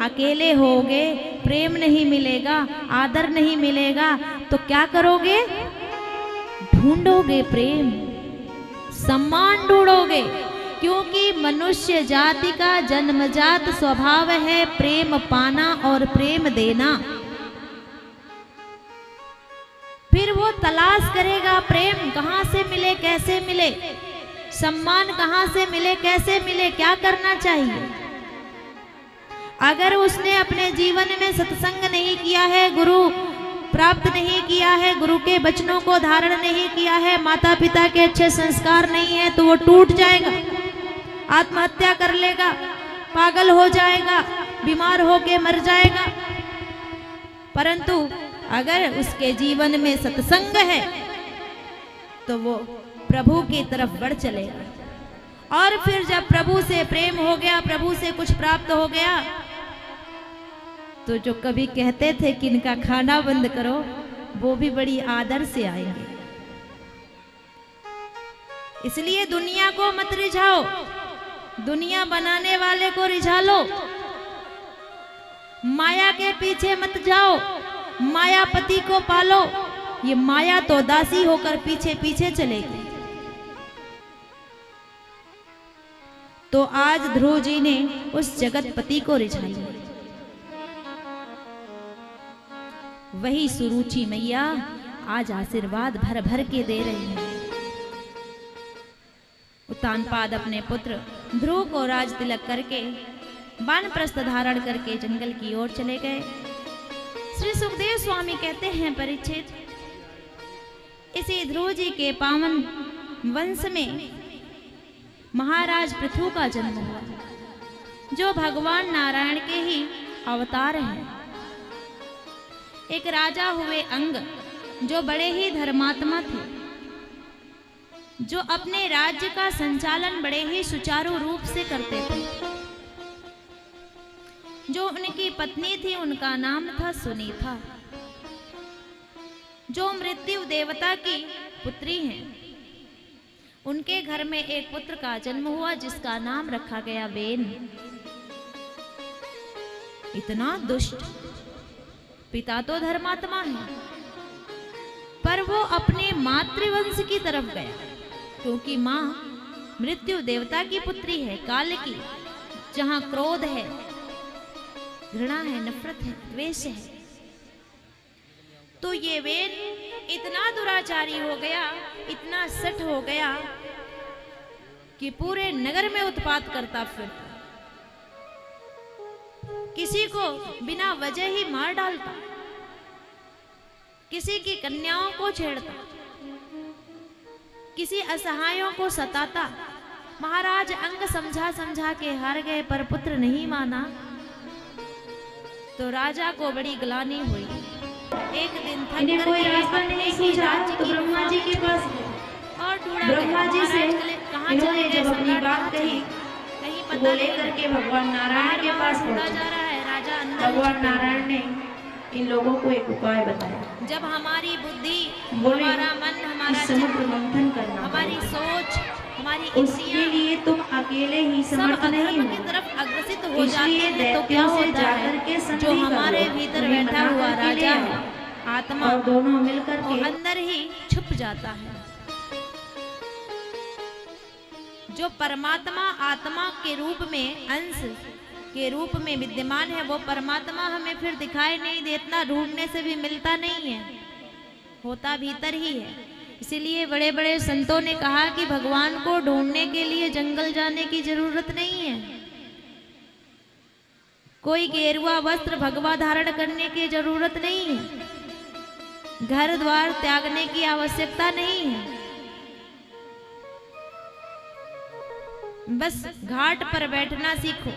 अकेले होगे, प्रेम नहीं मिलेगा, आदर नहीं मिलेगा, तो क्या करोगे? ढूंढोगे प्रेम, सम्मान ढूंढोगे, क्योंकि मनुष्य जाति का जन्मजात स्वभाव है प्रेम पाना और प्रेम देना। फिर वो तलाश करेगा प्रेम कहाँ से मिले, कैसे मिले, सम्मान कहाँ से मिले, कैसे मिले, क्या करना चाहिए। अगर उसने अपने जीवन में सत्संग नहीं किया है, गुरु प्राप्त नहीं किया है, गुरु के वचनों को धारण नहीं किया है, माता पिता के अच्छे संस्कार नहीं है, तो वो टूट जाएगा, आत्महत्या कर लेगा, पागल हो जाएगा, बीमार होके मर जाएगा। परंतु अगर उसके जीवन में सत्संग है तो वो प्रभु की तरफ बढ़ चलेगा। और फिर जब प्रभु से प्रेम हो गया, प्रभु से कुछ प्राप्त हो गया, तो जो कभी कहते थे कि इनका खाना बंद करो, वो भी बड़ी आदर से आएंगे। इसलिए दुनिया को मत रिझाओ, दुनिया बनाने वाले को रिझा लो। माया के पीछे मत जाओ, मायापति को पालो। ये माया तो दासी होकर पीछे पीछे चलेगी। तो आज ध्रुव जी ने उस जगतपति को रिझा लिया। वही सुरुचि मैया आज आशीर्वाद भर भर के दे रही है। उत्तानपाद अपने पुत्र ध्रुव को राज तिलक करके वानप्रस्थ धारण करके जंगल की ओर चले गए। श्री सुखदेव स्वामी कहते हैं, परीक्षित, इसी ध्रुव जी के पावन वंश में महाराज पृथु का जन्म हुआ, जो भगवान नारायण के ही अवतार हैं। एक राजा हुए अंग, जो बड़े ही धर्मात्मा थे, जो अपने राज्य का संचालन बड़े ही सुचारू रूप से करते थे। जो उनकी पत्नी थी, उनका नाम था सुनीता, जो मृत्यु देवता की पुत्री हैं। उनके घर में एक पुत्र का जन्म हुआ, जिसका नाम रखा गया वेन। इतना दुष्ट, पिता तो धर्मात्मा है, पर वो अपने मातृवंश की तरफ गया, क्योंकि मां मृत्यु देवता की पुत्री है, काल की, जहां क्रोध है, घृणा है, नफरत है, द्वेष है। तो ये वेन इतना दुराचारी हो गया, इतना सट हो गया कि पूरे नगर में उत्पात करता फिरता, किसी को बिना वजह ही मार डालता, किसी की कन्याओं को छेड़ता, किसी असहायों को सताता। महाराज अंग समझा समझा के हार गए, पर पुत्र नहीं माना, तो राजा को बड़ी ग्लानि हुई। एक दिन थक कर कोई रास्ता नहीं सूझा, तो ब्रह्मा जी के पास और ढूंढा, ब्रह्मा जी से कहां चले, जब अपनी बात कही, कहीं पता लेकर के भगवान नारायण के पास ढूंढा जा रहा है। राजा अंदर, भगवान नारायण ने इन लोगों को एक उपाय बताया। जब हमारी बुद्धि, हमारा मन, हमारा समुद्र मंथन करना, हमारी सोच, हमारी उसके लिए तुम अकेले ही समर्थ नहीं हो, की तरफ अग्रसित हो जाते हैं, तो क्या होता है, जो हमारे भीतर बैठा हुआ राजा है, आत्मा, और दोनों मिलकर के अंदर ही छुप जाता है। जो परमात्मा आत्मा के रूप में, अंश के रूप में विद्यमान है, वो परमात्मा हमें फिर दिखाई नहीं देता, ढूंढने से भी मिलता नहीं है, होता भीतर ही है। इसीलिए बड़े बड़े संतों ने कहा कि भगवान को ढूंढने के लिए जंगल जाने की जरूरत नहीं है, कोई गेरुआ वस्त्र भगवा धारण करने की जरूरत नहीं है, घर द्वार त्यागने की आवश्यकता नहीं है। बस घाट पर बैठना सीखो,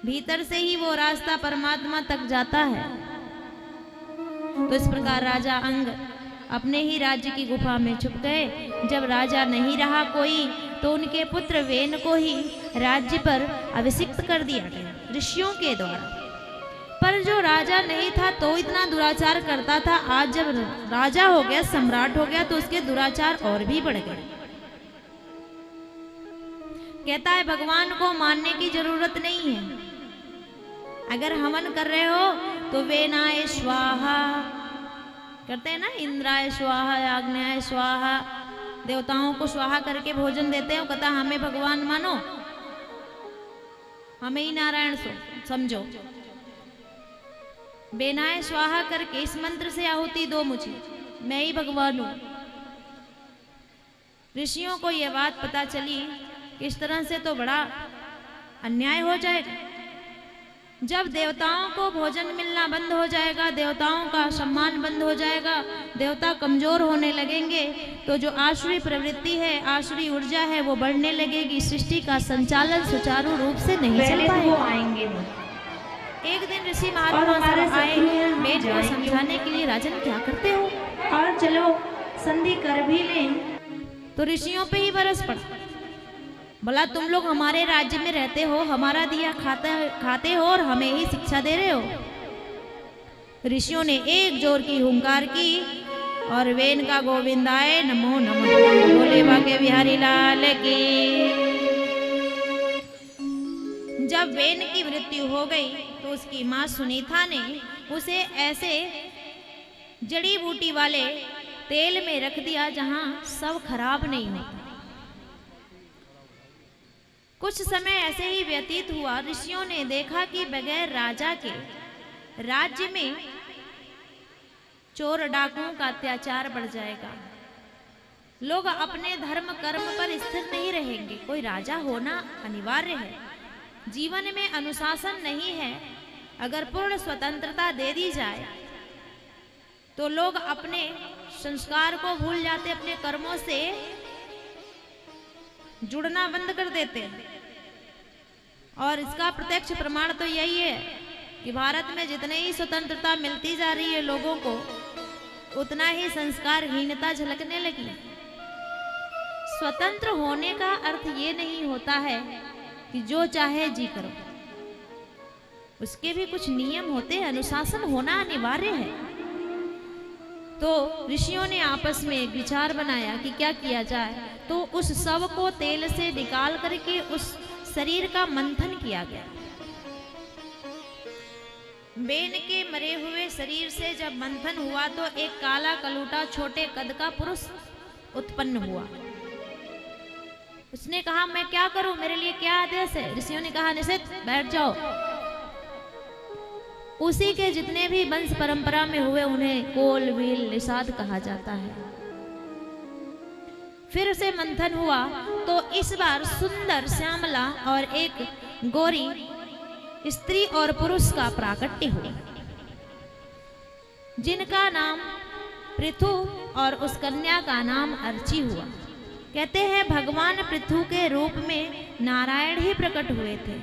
भीतर से ही वो रास्ता परमात्मा तक जाता है। तो इस प्रकार राजा अंग अपने ही राज्य की गुफा में छुप गए। जब राजा नहीं रहा कोई, तो उनके पुत्र वेन को ही राज्य पर अभिषिक्त कर दिया गया ऋषियों के द्वारा। पर जो राजा नहीं था तो इतना दुराचार करता था, आज जब राजा हो गया, सम्राट हो गया, तो उसके दुराचार और भी बढ़ गए। कहता है भगवान को मानने की जरूरत नहीं है, अगर हवन कर रहे हो तो वेनाय स्वाहा करते हैं ना, इंद्राय स्वाहा, आग्नेय स्वाहा, देवताओं को स्वाहा करके भोजन देते हैं। कहता हमें भगवान मानो, हमें ही नारायण समझो। बेनाय स्वाहा करके इस मंत्र से आहुति दो मुझे, मैं ही भगवान हूं। ऋषियों को यह बात पता चली कि इस तरह से तो बड़ा अन्याय हो जाएगा। जब देवताओं को भोजन मिलना बंद हो जाएगा, देवताओं का सम्मान बंद हो जाएगा, देवता कमजोर होने लगेंगे, तो जो आसुरी प्रवृत्ति है, आसुरी ऊर्जा है, वो बढ़ने लगेगी। सृष्टि का संचालन सुचारू रूप से नहीं चल पाएगा। आएंगे एक दिन ऋषि महात्मा आए वेद को समझाने के लिए, राजन क्या करते हो, और चलो संधि कर भी लें। तो ऋषियों पे ही बरस पड़ा। बोला तुम लोग हमारे राज्य में रहते हो, हमारा दिया खाते हो और हमें ही शिक्षा दे रहे हो। ऋषियों ने एक जोर की हुंकार की और वेन का गोविंदाय नमो नमः बोले बाके बिहारी लाल की। जब वेन की मृत्यु हो गई तो उसकी मां सुनीता ने उसे ऐसे जड़ी बूटी वाले तेल में रख दिया जहां सब खराब नहीं होता। कुछ समय ऐसे ही व्यतीत हुआ। ऋषियों ने देखा कि बगैर राजा के राज्य में चोर डाकुओं का अत्याचार बढ़ जाएगा। लोग अपने धर्म कर्म पर स्थिर नहीं रहेंगे। कोई राजा होना अनिवार्य है। जीवन में अनुशासन नहीं है। अगर पूर्ण स्वतंत्रता दे दी जाए तो लोग अपने संस्कार को भूल जाते, अपने कर्मों से जुड़ना बंद कर देते हैं। और इसका प्रत्यक्ष प्रमाण तो यही है कि भारत में जितने ही स्वतंत्रता मिलती जा रही है लोगों को, उतना ही संस्कारहीनता झलकने लगी। स्वतंत्र होने का अर्थ ये नहीं होता है कि जो चाहे जी करो। उसके भी कुछ नियम होते हैं, अनुशासन होना अनिवार्य है। तो ऋषियों ने आपस में एक विचार बनाया कि क्या किया जाए। तो उस शव को तेल से निकाल करके उस शरीर का मंथन किया गया। बेन के मरे हुए शरीर से जब मंथन हुआ तो एक काला कलूटा छोटे कद का पुरुष उत्पन्न हुआ। उसने कहा मैं क्या करूं, मेरे लिए क्या आदेश है। ऋषियों ने कहा निषेध, बैठ जाओ। उसी के जितने भी वंश परंपरा में हुए उन्हें कोल वील निषाद कहा जाता है। फिर से मंथन हुआ तो इस बार सुंदर श्यामला और एक गोरी स्त्री और पुरुष का प्राकट्य हुआ, जिनका नाम पृथु और उस कन्या का नाम अर्ची हुआ। कहते हैं भगवान पृथु के रूप में नारायण ही प्रकट हुए थे।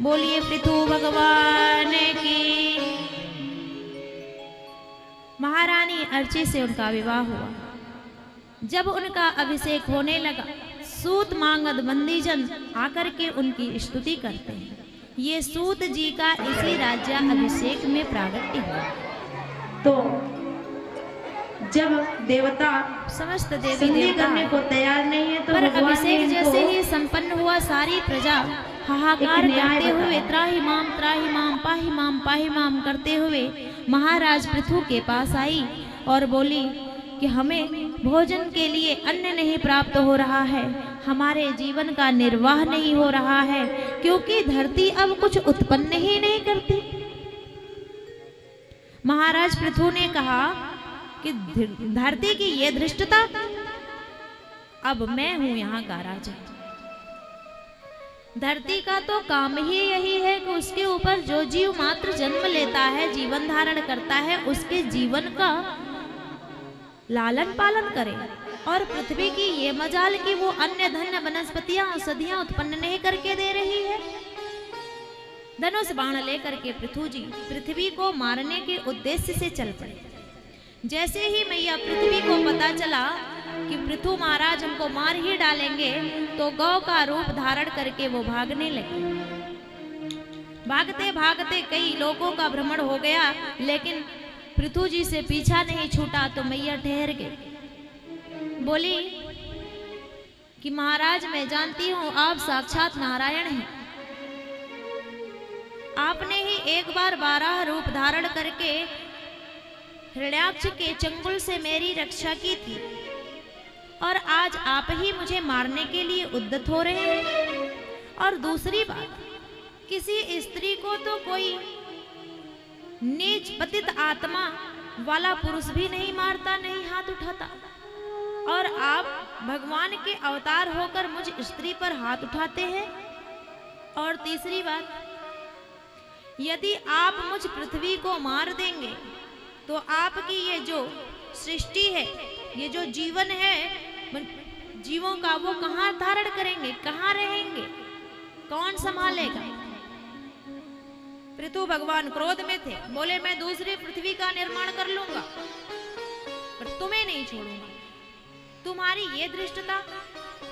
बोलिए पृथु भगवान की। महारानी अर्ची से उनका विवाह हुआ। जब उनका अभिषेक होने लगा, सूत मांगद बंदीजन आकर के उनकी स्तुति करते हैं। ये सूत जी का इसी राज्याभिषेक में प्रागट्य हुआ। तो जब देवता समस्त देवी संधि देवता करने को तैयार नहीं है तो पर भगवान ने अभिषेक इनको जैसे ही संपन्न हुआ, सारी प्रजा हाहाकार एक न्याय करते हुए बताया। त्राहि माम पाहि माम करते हुए महाराज पृथु के पास आई और बोली कि हमें भोजन के लिए अन्न नहीं प्राप्त हो रहा है, हमारे जीवन का निर्वाह नहीं हो रहा है, क्योंकि धरती अब कुछ उत्पन्न ही नहीं करती। महाराज पृथु ने कहा कि धरती की ये धृष्टता, अब मैं हूं यहाँ का राजा। धरती का तो काम ही यही है कि उसके ऊपर जो जीव मात्र जन्म लेता है, जीवन धारण करता है, उसके जीवन का लालन पालन करे। और पृथ्वी की ये मजाल कि वो अन्य धन्य वनस्पतियां औषधियां उत्पन्न नहीं करके दे रही है। धनुष बाण लेकर के पृथु जी पृथ्वी को मारने के उद्देश्य से चल पड़े। जैसे ही मैया पृथ्वी को पता चला कि पृथु महाराज हमको मार ही डालेंगे, तो गौ का रूप धारण करके वो भागने लगी। भागते भागते कई लोगों का भ्रमण हो गया, लेकिन पृथु जी से पीछा नहीं छूटा। तो मैया ठहर गई, बोली कि महाराज मैं जानती हूं आप साक्षात नारायण हैं। आपने ही एक बार 12 रूप धारण करके हिरण्याक्ष के चंगुल से मेरी रक्षा की थी, और आज आप ही मुझे मारने के लिए उद्यत हो रहे हैं। और दूसरी बात, किसी स्त्री को तो कोई नीच पतित आत्मा वाला पुरुष भी नहीं मारता, नहीं हाथ उठाता, और आप भगवान के अवतार होकर मुझ स्त्री पर हाथ उठाते हैं। और तीसरी बात, यदि आप मुझ पृथ्वी को मार देंगे तो आपकी ये जो सृष्टि है, ये जो जीवन है जीवों का, वो कहाँ धारण करेंगे, कहाँ रहेंगे, कौन संभालेगा? पृथु भगवान क्रोध में थे, बोले मैं दूसरी पृथ्वी का निर्माण कर लूंगा पर तुम्हें नहीं छोड़ूंगा। तुम्हारी ये दृष्टता।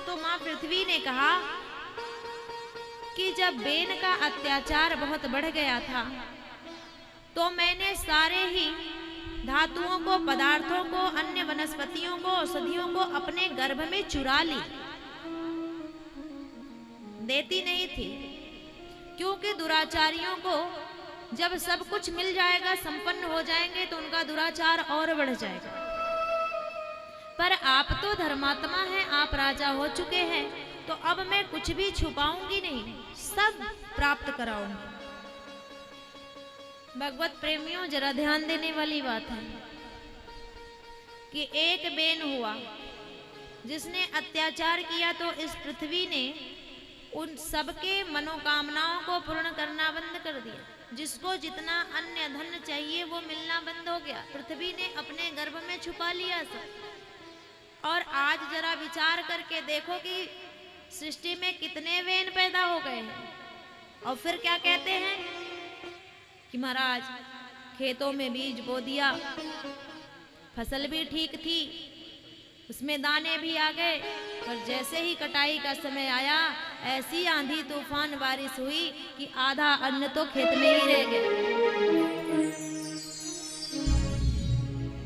तो मां पृथ्वी ने कहा कि जब बेन का अत्याचार बहुत बढ़ गया था तो मैंने सारे ही धातुओं को, पदार्थों को, अन्य वनस्पतियों को, औषधियों को अपने गर्भ में चुरा ली, देती नहीं थी, क्योंकि दुराचारियों को जब सब कुछ मिल जाएगा, संपन्न हो जाएंगे, तो उनका दुराचार और बढ़ जाएगा। पर आप तो धर्मात्मा हैं, आप राजा हो चुके हैं, तो अब मैं कुछ भी छुपाऊंगी नहीं, सब प्राप्त कराऊंगी। भगवत प्रेमियों, जरा ध्यान देने वाली बात है कि एक बेन हुआ जिसने अत्याचार किया, तो इस पृथ्वी ने उन सबके मनोकामनाओं को पूर्ण करना बंद कर दिया। जिसको जितना अन्य धन चाहिए वो मिलना बंद हो गया, पृथ्वी ने अपने गर्भ में छुपा लिया सब। और आज जरा विचार करके देखो कि सृष्टि में कितने वेन पैदा हो गए हैं, और फिर क्या कहते हैं कि महाराज खेतों में बीज बो दिया, फसल भी ठीक थी, उसमें दाने भी आ गए, पर जैसे ही कटाई का समय आया ऐसी आंधी तूफान बारिश हुई कि आधा अन्न तो खेत में ही रह गया।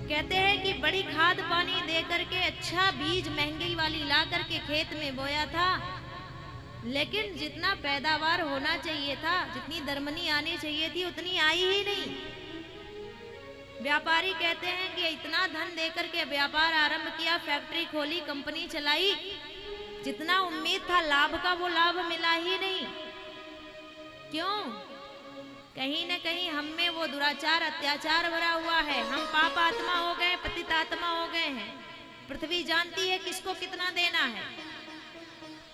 कहते हैं कि बड़ी खाद पानी दे करके अच्छा बीज महंगी वाली ला करके खेत में बोया था, लेकिन जितना पैदावार होना चाहिए था, जितनी दरमनी आनी चाहिए थी, उतनी आई ही नहीं। व्यापारी कहते हैं कि इतना धन देकर के व्यापार आरंभ किया, फैक्ट्री खोली, कंपनी चलाई, जितना उम्मीद था लाभ का वो लाभ मिला ही नहीं। क्यों? कहीं न कहीं हम में वो दुराचार, अत्याचार भरा हुआ है। हम पाप आत्मा हो गए, पतित आत्मा हो गए हैं। पृथ्वी जानती है किसको कितना देना है,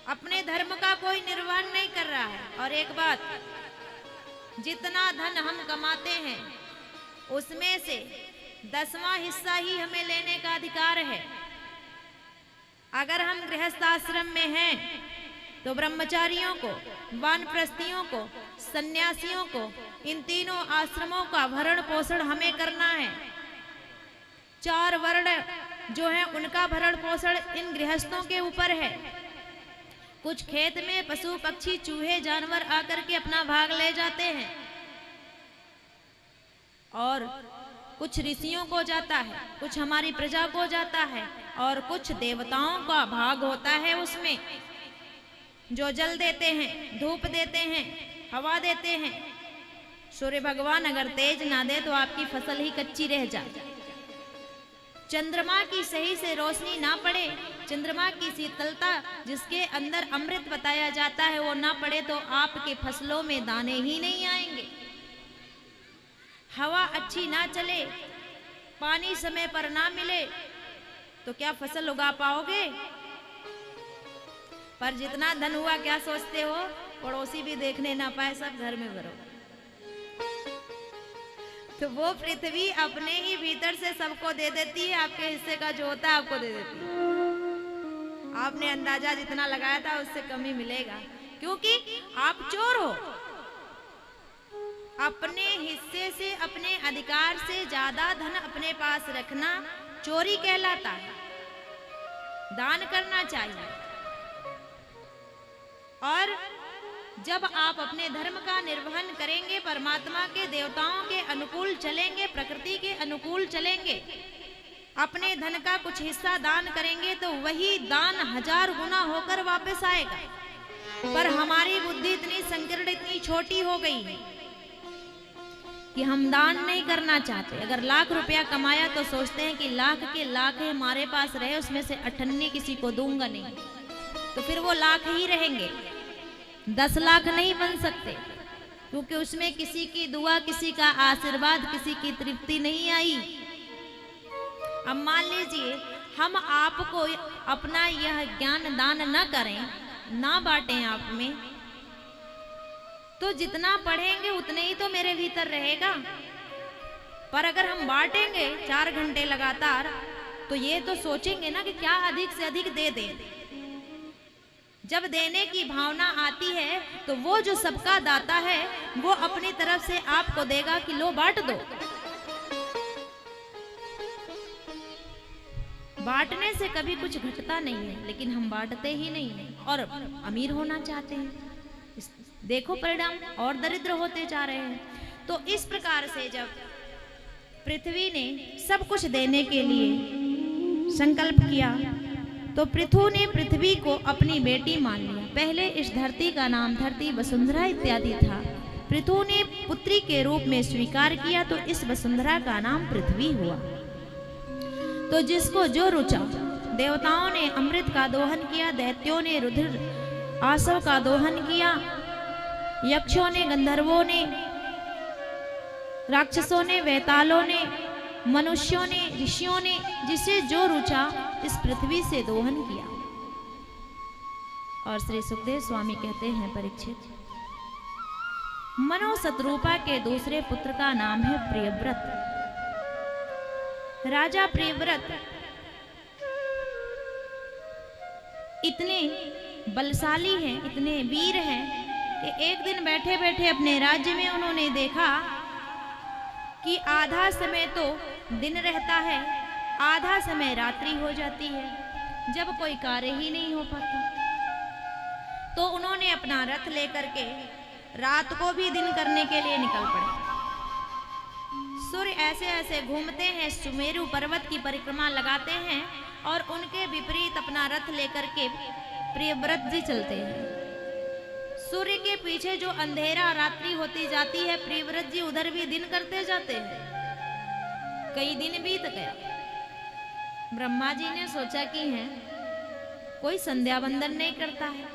अपने धर्म का कोई निर्वहन नहीं कर रहा है। और एक बात, जितना धन हम कमाते हैं उसमें से 10वां हिस्सा ही हमें लेने का अधिकार है। अगर हम गृहस्थ आश्रम में हैं तो ब्रह्मचारियों को, वानप्रस्थियों को, सन्यासियों को, इन तीनों आश्रमों का भरण पोषण हमें करना है। 4 वर्ण जो है उनका भरण पोषण इन गृहस्थों के ऊपर है। कुछ खेत में पशु पक्षी चूहे जानवर आकर के अपना भाग ले जाते हैं, और कुछ ऋषियों को जाता है, कुछ हमारी प्रजा को जाता है, और कुछ देवताओं का भाग होता है उसमें, जो जल देते हैं, धूप देते हैं, हवा देते हैं। सूर्य भगवान अगर तेज ना दे तो आपकी फसल ही कच्ची रह जाए। चंद्रमा की सही से रोशनी ना पड़े, चंद्रमा की शीतलता जिसके अंदर अमृत बताया जाता है वो ना पड़े, तो आपके फसलों में दाने ही नहीं आएंगे। हवा अच्छी ना चले, पानी समय पर ना मिले, तो क्या फसल उगा पाओगे? पर जितना धन हुआ क्या सोचते हो, पड़ोसी भी देखने ना पाए, सब घर में भरो। तो वो पृथ्वी अपने ही भीतर से सबको दे देती है, आपके हिस्से का जो होता है आपको दे देती है। आपने अंदाजा जितना लगाया था उससे कम ही मिलेगा, क्योंकि आप चोर हो। अपने हिस्से से, अपने अधिकार से ज्यादा धन अपने पास रखना चोरी कहलाता है। दान करना चाहिए। और जब आप अपने धर्म का निर्वहन करेंगे, परमात्मा के, देवताओं के अनुकूल चलेंगे, प्रकृति के अनुकूल चलेंगे, अपने धन का कुछ हिस्सा दान करेंगे, तो वही दान 1000 गुना होकर वापस आएगा। पर हमारी बुद्धि इतनी संकीर्ण, इतनी छोटी हो गई है कि हम दान नहीं करना चाहते। अगर लाख रुपया कमाया तो सोचते हैं कि लाख के लाख हमारे पास रहे, उसमें से 98 किसी को दूंगा नहीं, तो फिर वो लाख ही रहेंगे, 10 लाख नहीं बन सकते, क्योंकि उसमें किसी की दुआ, किसी का आशीर्वाद, किसी की तृप्ति नहीं आई। अब मान लीजिए हम आपको अपना यह ज्ञान दान न करें, ना बांटें आप में, तो जितना पढ़ेंगे उतने ही तो मेरे भीतर रहेगा। पर अगर हम बांटेंगे 4 घंटे लगातार, तो ये तो सोचेंगे ना कि क्या अधिक से अधिक दे दें। जब देने की भावना आती है तो वो जो सबका दाता है वो अपनी तरफ से आपको देगा कि लो बांट दो। बांटने से कभी कुछ घटता नहीं है, लेकिन हम बांटते ही नहीं हैं और अमीर होना चाहते हैं। देखो परिणाम और दरिद्र होते जा रहे हैं। तो इस प्रकार से जब पृथ्वी ने सब कुछ देने के लिए संकल्प किया तो पृथु ने पृथ्वी को अपनी बेटी मान लिया। पहले इस धरती का नाम धरती वसुंधरा इत्यादि था। पृथु ने पुत्री के रूप में स्वीकार किया तो इस वसुंधरा का नाम पृथ्वी हुआ। तो जिसको जो रुचा, देवताओं ने अमृत का दोहन किया, दैत्यों ने रुधिर आसव का दोहन किया, यक्षों ने, गंधर्वों ने, राक्षसों ने, वेतालों ने, मनुष्यों ने, ऋषियों ने, जिसे जो रुचा इस पृथ्वी से दोहन किया। और श्री सुखदेव स्वामी कहते हैं, परीक्षित, मनो शत्रुपा के दूसरे पुत्र का नाम है प्रियव्रत। राजा प्रियव्रत इतने बलशाली हैं, इतने वीर हैं कि एक दिन बैठे बैठे अपने राज्य में उन्होंने देखा कि आधा समय तो दिन रहता है, आधा समय रात्रि हो जाती है, जब कोई कार्य ही नहीं हो पाता। तो उन्होंने अपना रथ लेकर के रात को भी दिन करने के लिए निकल पड़े। सूर्य ऐसे ऐसे घूमते हैं, सुमेरु पर्वत की परिक्रमा लगाते हैं और उनके विपरीत अपना रथ लेकर के प्रियव्रत जी चलते हैं। सूर्य के पीछे जो अंधेरा रात्रि होती जाती है, प्रियव्रत जी उधर भी दिन करते जाते हैं। कई दिन बीत गया। ब्रह्मा जी ने सोचा कि है कोई संध्या वंदन नहीं करता है।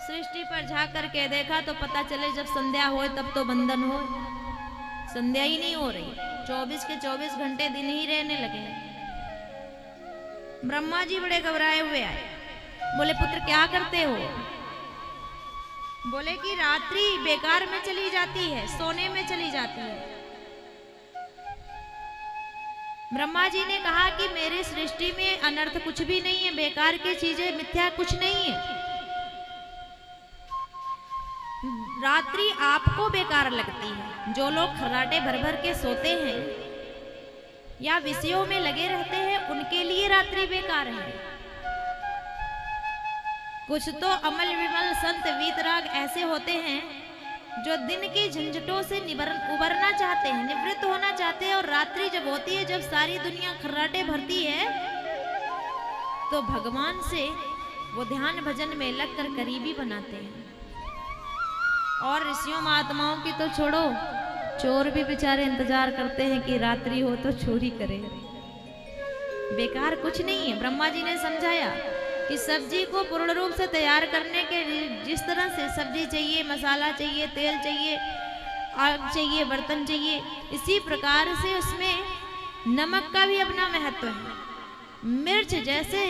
सृष्टि पर झांक करके देखा तो पता चले जब संध्या हो तब तो वंदन हो, संध्या ही नहीं हो रही। 24 के 24 घंटे दिन ही रहने लगे। ब्रह्मा जी बड़े घबराए हुए आए, बोले पुत्र क्या करते हो? बोले कि रात्रि बेकार में चली जाती है, सोने में चली जाती है। ब्रह्मा जी ने कहा कि मेरी सृष्टि में अनर्थ कुछ भी नहीं है, बेकार की चीजें, मिथ्या कुछ नहीं है। रात्रि आपको बेकार लगती है। जो लोग खर्राटे भर भर के सोते हैं या विषयों में लगे रहते हैं, उनके लिए रात्रि बेकार है। कुछ तो अमल विमल संत वीतराग ऐसे होते हैं जो दिन की झंझटों से उबरना चाहते हैं, निवृत्त होना चाहते हैं, और रात्रि जब होती है, जब सारी दुनिया खर्राटे भरती है, तो भगवान से वो ध्यान भजन में लगकर करीबी बनाते हैं। और ऋषियों महात्माओं की तो छोड़ो, चोर भी बेचारे इंतजार करते हैं कि रात्रि हो तो चोरी करे। बेकार कुछ नहीं है। ब्रह्मा जी ने समझाया कि सब्जी को पूर्ण रूप से तैयार करने के जिस तरह से सब्जी चाहिए, मसाला चाहिए, तेल चाहिए, आग चाहिए, बर्तन चाहिए, इसी प्रकार से उसमें नमक का भी अपना महत्व है। मिर्च जैसे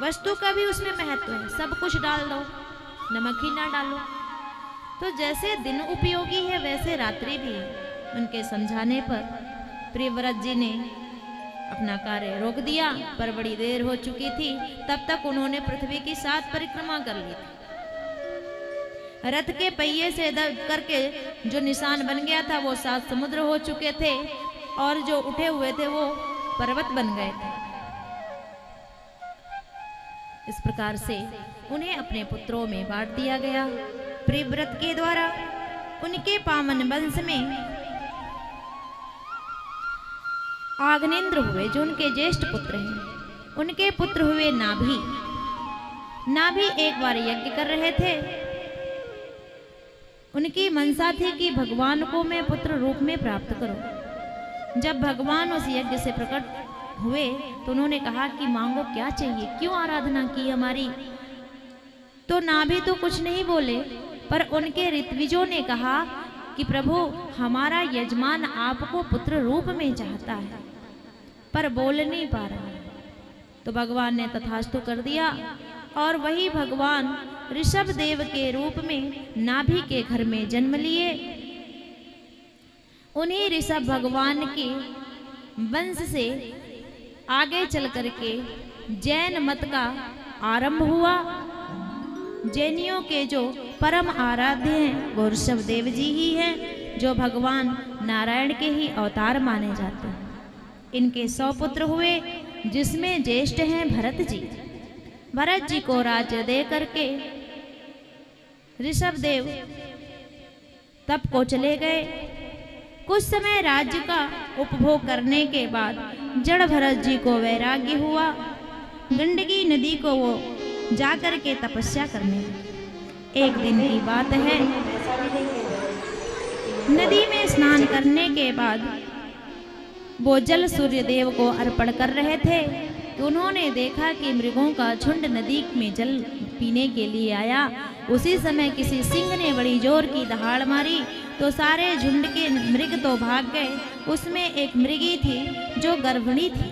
वस्तु का भी उसमें महत्व है। सब कुछ डाल दो, नमक ही ना डालो। तो जैसे दिन उपयोगी है वैसे रात्रि भी है। उनके समझाने पर प्रियव्रत जी ने अपना कार्य रोक दिया, पर बड़ी देर हो चुकी थी। तब तक उन्होंने पृथ्वी की 7 परिक्रमा कर ली थी। रथ के पहिए से दब करके जो निशान बन गया था वो 7 समुद्र हो चुके थे, और जो उठे हुए थे वो पर्वत बन गए थे। इस प्रकार से उन्हें अपने पुत्रों में बांट दिया गया। प्रियव्रत के द्वारा उनके पावन वंश में आग्नेन्द्र हुए, जो उनके ज्येष्ठ पुत्र हैं। उनके पुत्र हुए नाभि। नाभि एक बार यज्ञ कर रहे थे। उनकी मनसा थी कि भगवान को मैं पुत्र रूप में प्राप्त करूं। जब भगवान उस यज्ञ से प्रकट हुए तो उन्होंने कहा कि मांगो, क्या चाहिए, क्यों आराधना की हमारी? तो नाभि तो कुछ नहीं बोले, पर उनके ऋत्विजों ने कहा कि प्रभु, हमारा यजमान आपको पुत्र रूप में चाहता है। पर बोल नहीं पा रहा। तो भगवान ने तथास्तु कर दिया और वही भगवान ऋषभ देव के रूप में नाभि के घर में जन्म लिए। उन्हीं ऋषभ भगवान के वंश से आगे चल करके जैन मत का आरंभ हुआ। जैनियों के जो परम आराध्य हैं वो ऋषभ देव जी ही हैं, जो भगवान नारायण के ही अवतार माने जाते हैं। इनके 100 पुत्र हुए, जिसमें ज्येष्ठ हैं भरत जी। भरत जी को राज्य दे करके ऋषभ देव तप को चले गए। कुछ समय राज्य का उपभोग करने के बाद जड़ भरत जी को वैराग्य हुआ। गंडकी नदी को वो जाकर के तपस्या करने लगे। एक दिन की बात है, नदी में स्नान करने के बाद वो जल सूर्य देव को अर्पण कर रहे थे कि उन्होंने देखा कि मृगों का झुंड नदी में जल पीने के लिए आया। उसी समय किसी सिंह ने बड़ी जोर की दहाड़ मारी तो सारे झुंड के मृग तो भाग गए। उसमें एक मृगी थी जो गर्भिणी थी।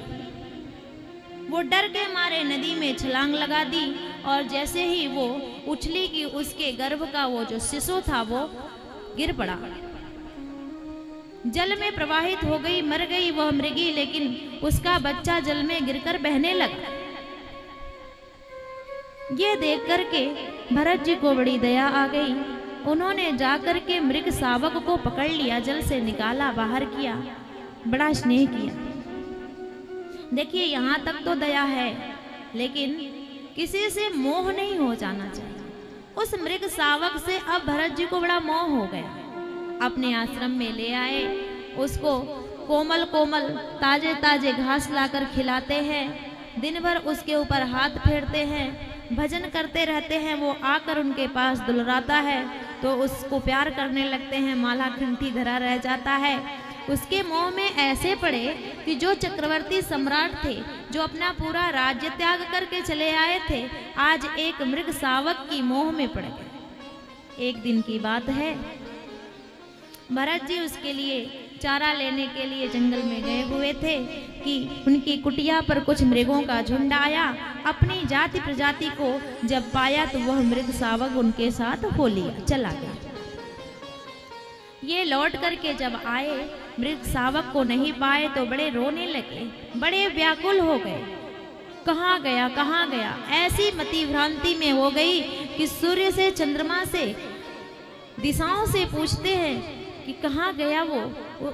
वो डर के मारे नदी में छलांग लगा दी और जैसे ही वो उछली कि उसके गर्भ का वो जो शिशु था वो गिर पड़ा, जल में प्रवाहित हो गई, मर गई वह मृगी, लेकिन उसका बच्चा जल में गिरकर बहने लगा। ये देख करके भरत जी को बड़ी दया आ गई। उन्होंने जाकर के मृग शावक को पकड़ लिया, जल से निकाला, बाहर किया, बड़ा स्नेह किया। देखिए यहाँ तक तो दया है, लेकिन किसी से मोह नहीं हो जाना चाहिए। उस मृग शावक से अब भरत जी को बड़ा मोह हो गया। अपने आश्रम में ले आए, उसको कोमल कोमल ताजे ताजे घास लाकर खिलाते हैं। दिन भर उसके ऊपर हाथ फेरते हैं, भजन करते रहते हैं। वो आकर उनके पास दुलराता है तो उसको प्यार करने लगते हैं। माला घंटी धरा रह जाता है। उसके मोह में ऐसे पड़े कि जो चक्रवर्ती सम्राट थे, जो अपना पूरा राज्य त्याग करके चले आए थे, आज एक मृग शावक की मोह में पड़ गए। एक दिन की बात है, भरत जी उसके लिए चारा लेने के लिए जंगल में गए हुए थे कि उनकी कुटिया पर कुछ मृगों का झुंड आया। अपनी जाति प्रजाति को जब पाया तो वह मृग शावक उनके साथ हो लिया, चला गया। ये लौट करके जब आए, मृग शावक को नहीं पाए तो बड़े रोने लगे, बड़े व्याकुल हो गए। कहाँ गया, कहाँ गया? ऐसी मति भ्रांति में हो गई कि सूर्य से, चंद्रमा से, दिशाओं से पूछते हैं कि कहाँ गया वो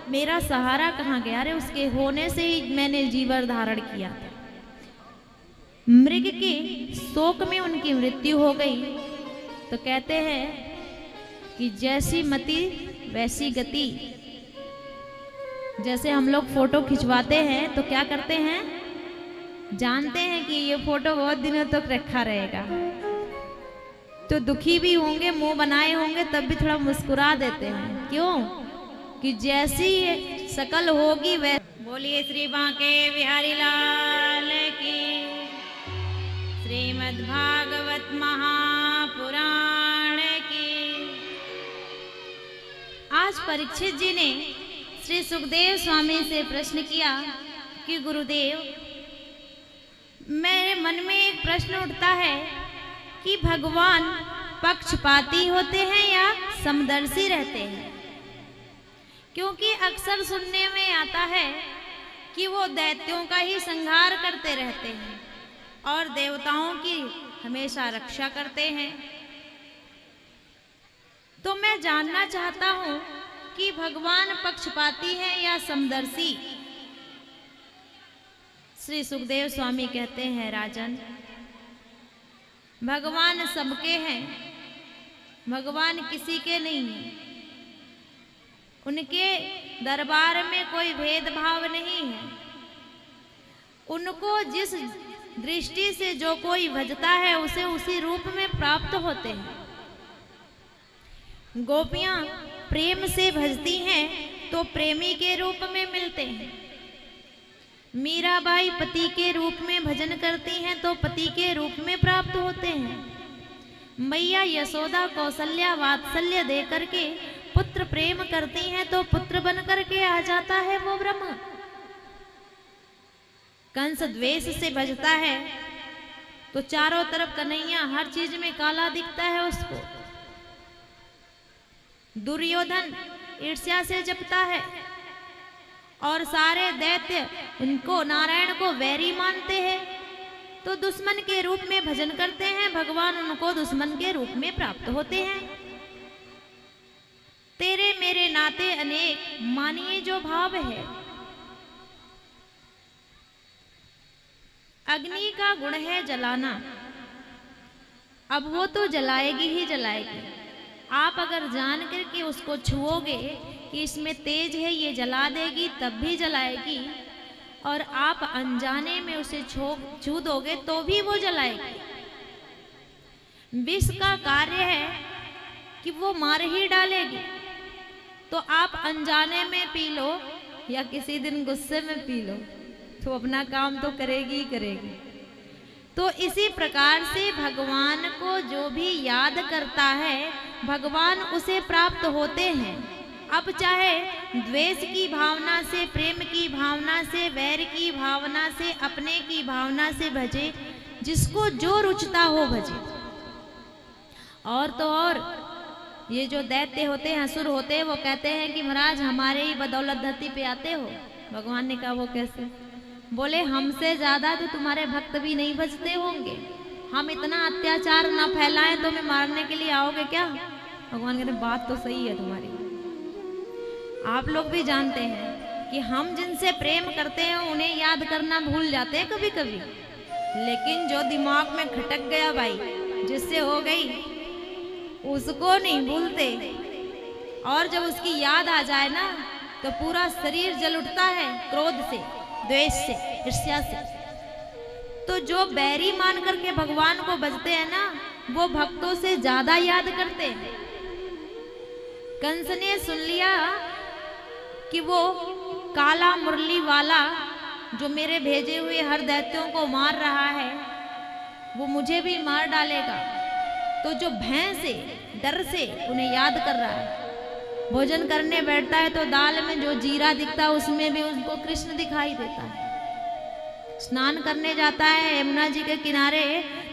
मेरा सहारा कहाँ गया? अरे उसके होने से ही मैंने जीवन धारण किया था। मृग के शोक में उनकी मृत्यु हो गई। तो कहते हैं कि जैसी मति वैसी गति। जैसे हम लोग फोटो खिंचवाते हैं तो क्या करते हैं, जानते हैं कि ये फोटो बहुत दिनों तक रखा रहेगा, तो दुखी भी होंगे, मुंह बनाए होंगे, तब भी थोड़ा मुस्कुरा देते हैं। क्यों? कि जैसी शकल होगी वै। बोलिए श्री बांके बिहारी लाल की। श्रीमद् भागवत महापुराण की। आज परीक्षित जी ने श्री सुखदेव स्वामी से प्रश्न किया कि गुरुदेव, मेरे मन में एक प्रश्न उठता है कि भगवान पक्षपाती होते हैं या समदर्शी रहते हैं? क्योंकि अक्सर सुनने में आता है कि वो दैत्यों का ही संहार करते रहते हैं और देवताओं की हमेशा रक्षा करते हैं। तो मैं जानना चाहता हूं कि भगवान पक्षपाती हैं या समदर्शी? श्री सुखदेव स्वामी कहते हैं, राजन, भगवान सबके हैं, भगवान किसी के नहीं हैं। उनके दरबार में कोई भेदभाव नहीं है। उनको जिस दृष्टि से जो कोई भजता है उसे उसी रूप में प्राप्त होते हैं। गोपियां प्रेम से भजती हैं तो प्रेमी के रूप में मिलते हैं। मीराबाई पति के रूप में भजन करती हैं तो पति के रूप में प्राप्त होते हैं। मैया यशोदा कौशल्या वात्सल्य दे करके पुत्र प्रेम करती हैं तो पुत्र बन करके आ जाता है वो ब्रह्म। कंस द्वेष से भजता है तो चारों तरफ कन्हैया हर चीज में काला दिखता है उसको। दुर्योधन ईर्ष्या से जपता है और सारे दैत्य उनको नारायण को वैरी मानते हैं, तो दुश्मन के रूप में भजन करते हैं, भगवान उनको दुश्मन के रूप में प्राप्त होते हैं। तेरे मेरे नाते अनेक मानिए जो भाव है, अग्नि का गुण है जलाना, अब वो तो जलाएगी ही जलाएगी। आप अगर जान करके उसको छुओगे कि इसमें तेज है, ये जला देगी, तब भी जलाएगी, और आप अनजाने में उसे छू दोगे तो भी वो जलाएगी। विष का कार्य है कि वो मार ही डालेगी, तो आप अनजाने में पी लो या किसी दिन गुस्से में पी लो, तो अपना काम तो करेगी ही करेगी। तो इसी प्रकार से भगवान को जो भी याद करता है, भगवान उसे प्राप्त होते हैं। अब चाहे द्वेष की भावना से, प्रेम की भावना से, वैर की भावना से, अपने की भावना से भजे, जिसको जो रुचता हो भजे। और तो और ये जो दैत्य होते हैं, असुर होते हैं, वो कहते हैं कि महाराज हमारे ही बदौलत धरती पे आते हो। भगवान ने कहा वो कैसे? बोले हमसे ज्यादा तो तुम्हारे भक्त भी नहीं बचते होंगे, हम इतना अत्याचार ना फैलाएं तो हमें मारने के लिए आओगे क्या? भगवान कहते बात तो सही है तुम्हारी। आप लोग भी जानते हैं कि हम जिनसे प्रेम करते हैं उन्हें याद करना भूल जाते हैं कभी कभी, लेकिन जो दिमाग में खटक गया भाई, जिससे हो गई उसको नहीं भूलते। और जब उसकी याद आ जाए ना तो पूरा शरीर जल उठता है, क्रोध से, द्वेष से, ईर्ष्या से। तो जो बैरी मान करके भगवान को भजते हैं ना, वो भक्तों से ज्यादा याद करते हैं। कंस ने सुन लिया कि वो काला मुरली वाला जो मेरे भेजे हुए हर दैत्यों को मार रहा है, वो मुझे भी मार डालेगा, तो जो भय से, डर से उन्हें याद कर रहा है। भोजन करने बैठता है तो दाल में जो जीरा दिखता है उसमें भी उसको कृष्ण दिखाई देता है। स्नान करने जाता है यमुना जी के किनारे,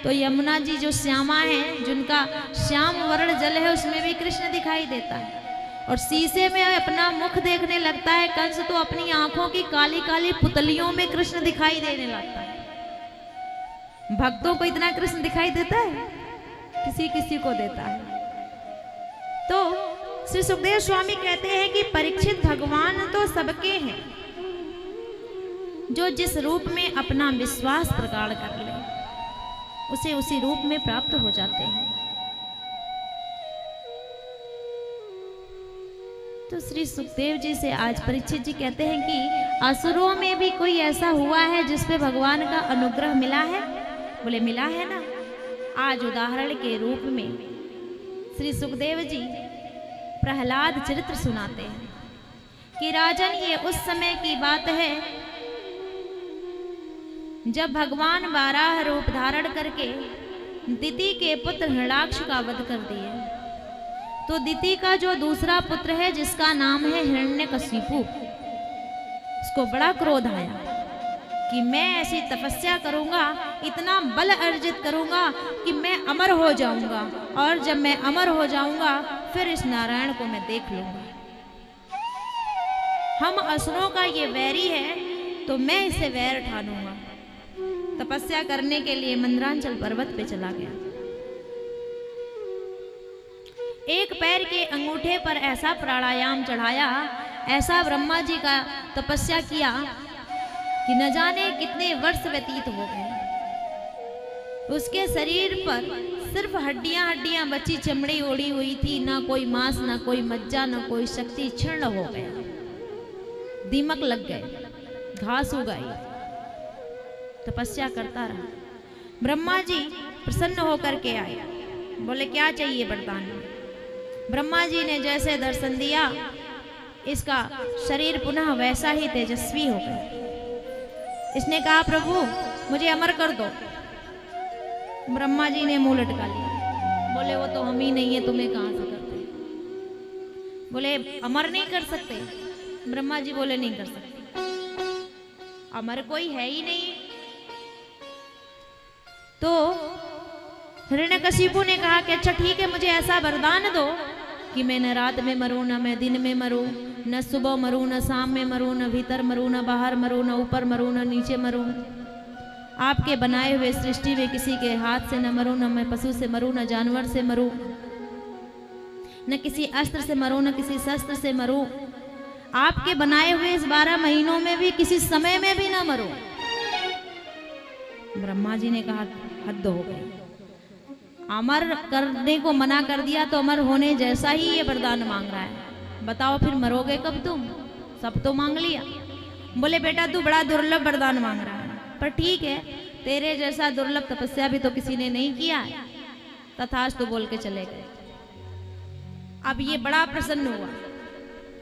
तो यमुना जी जो श्यामा है, जिनका श्याम वर्ण जल है, उसमें भी कृष्ण दिखाई देता है। और शीशे में अपना मुख देखने लगता है कंस, तो अपनी आंखों की काली काली पुतलियों में कृष्ण दिखाई देने लगता है। भक्तों को इतना कृष्ण दिखाई देता है? किसी किसी को देता है। तो श्री सुखदेव स्वामी कहते हैं कि परीक्षित भगवान तो सबके हैं, जो जिस रूप में अपना विश्वास प्रकट कर ले उसे उसी रूप में प्राप्त हो जाते हैं। तो श्री सुखदेव जी से आज परीक्षित जी कहते हैं कि असुरों में भी कोई ऐसा हुआ है जिस पे भगवान का अनुग्रह मिला है? बोले मिला है ना। आज उदाहरण के रूप में श्री सुखदेव जी प्रहलाद चरित्र सुनाते हैं कि राजन, ये उस समय की बात है जब भगवान बारह रूप धारण करके दिति के पुत्र हिरण्याक्ष का वध कर दिए। तो दिति का जो दूसरा पुत्र है जिसका नाम है हिरण्यकशिपु, उसको बड़ा क्रोध आया कि मैं ऐसी तपस्या करूंगा, इतना बल अर्जित करूंगा कि मैं अमर हो जाऊंगा, और जब मैं अमर हो जाऊंगा फिर इस नारायण को मैं देख लूंगा। हम असुरों का ये वैरी है तो मैं इसे वैर ठानूंगा। तपस्या करने के लिए मंदरांचल पर्वत पे चला गया। एक पैर के अंगूठे पर ऐसा प्राणायाम चढ़ाया, ऐसा ब्रह्मा जी का तपस्या किया कि न जाने कितने वर्ष व्यतीत हो गए। उसके शरीर पर सिर्फ हड्डियां हड्डियां बची, चमड़ी ओढ़ी हुई थी, ना कोई मांस, ना कोई मज्जा, ना कोई शक्ति, क्षीण हो गया, दीमक लग गए, घास उगाई। तपस्या करता रहा। ब्रह्मा जी प्रसन्न होकर के आए, बोले क्या चाहिए वरदान? ब्रह्मा जी ने जैसे दर्शन दिया, इसका शरीर पुनः वैसा ही तेजस्वी हो गया। इसने कहा प्रभु मुझे अमर कर दो। ब्रह्मा जी ने मुंह लटका लिया, बोले वो तो हम ही नहीं है, तुम्हें कहां से करते? बोले अमर नहीं कर सकते? ब्रह्मा जी बोले नहीं कर सकते, अमर कोई है ही नहीं। तो हिरण्यकशिपु ने कहा कि अच्छा ठीक है, मुझे ऐसा वरदान दो कि मैं न रात में मरूं, न मैं दिन में मरूं, न सुबह मरूं, न शाम में मरूं, न भीतर मरूं, न बाहर मरूं, न ऊपर मरूं, न नीचे मरूं। आपके बनाए हुए सृष्टि में किसी के हाथ से न मरूं, न मैं पशु से मरूं, न जानवर से मरूं, न किसी अस्त्र से मरूं, न किसी शस्त्र से मरूं। आपके बनाए हुए इस 12 महीनों में भी किसी समय में भी ना मरूं। ब्रह्मा जी ने कहा हद हो गई, अमर करने को मना कर दिया तो अमर होने जैसा ही ये वरदान मांग रहा है। बताओ फिर मरोगे कब तुम? सब तो मांग लिया। बोले बेटा तू बड़ा दुर्लभ वरदान मांग रहा है, पर ठीक है, तेरे जैसा दुर्लभ तपस्या भी तो किसी ने नहीं किया है। तथास्तु बोल के चले गए। अब ये बड़ा प्रसन्न हुआ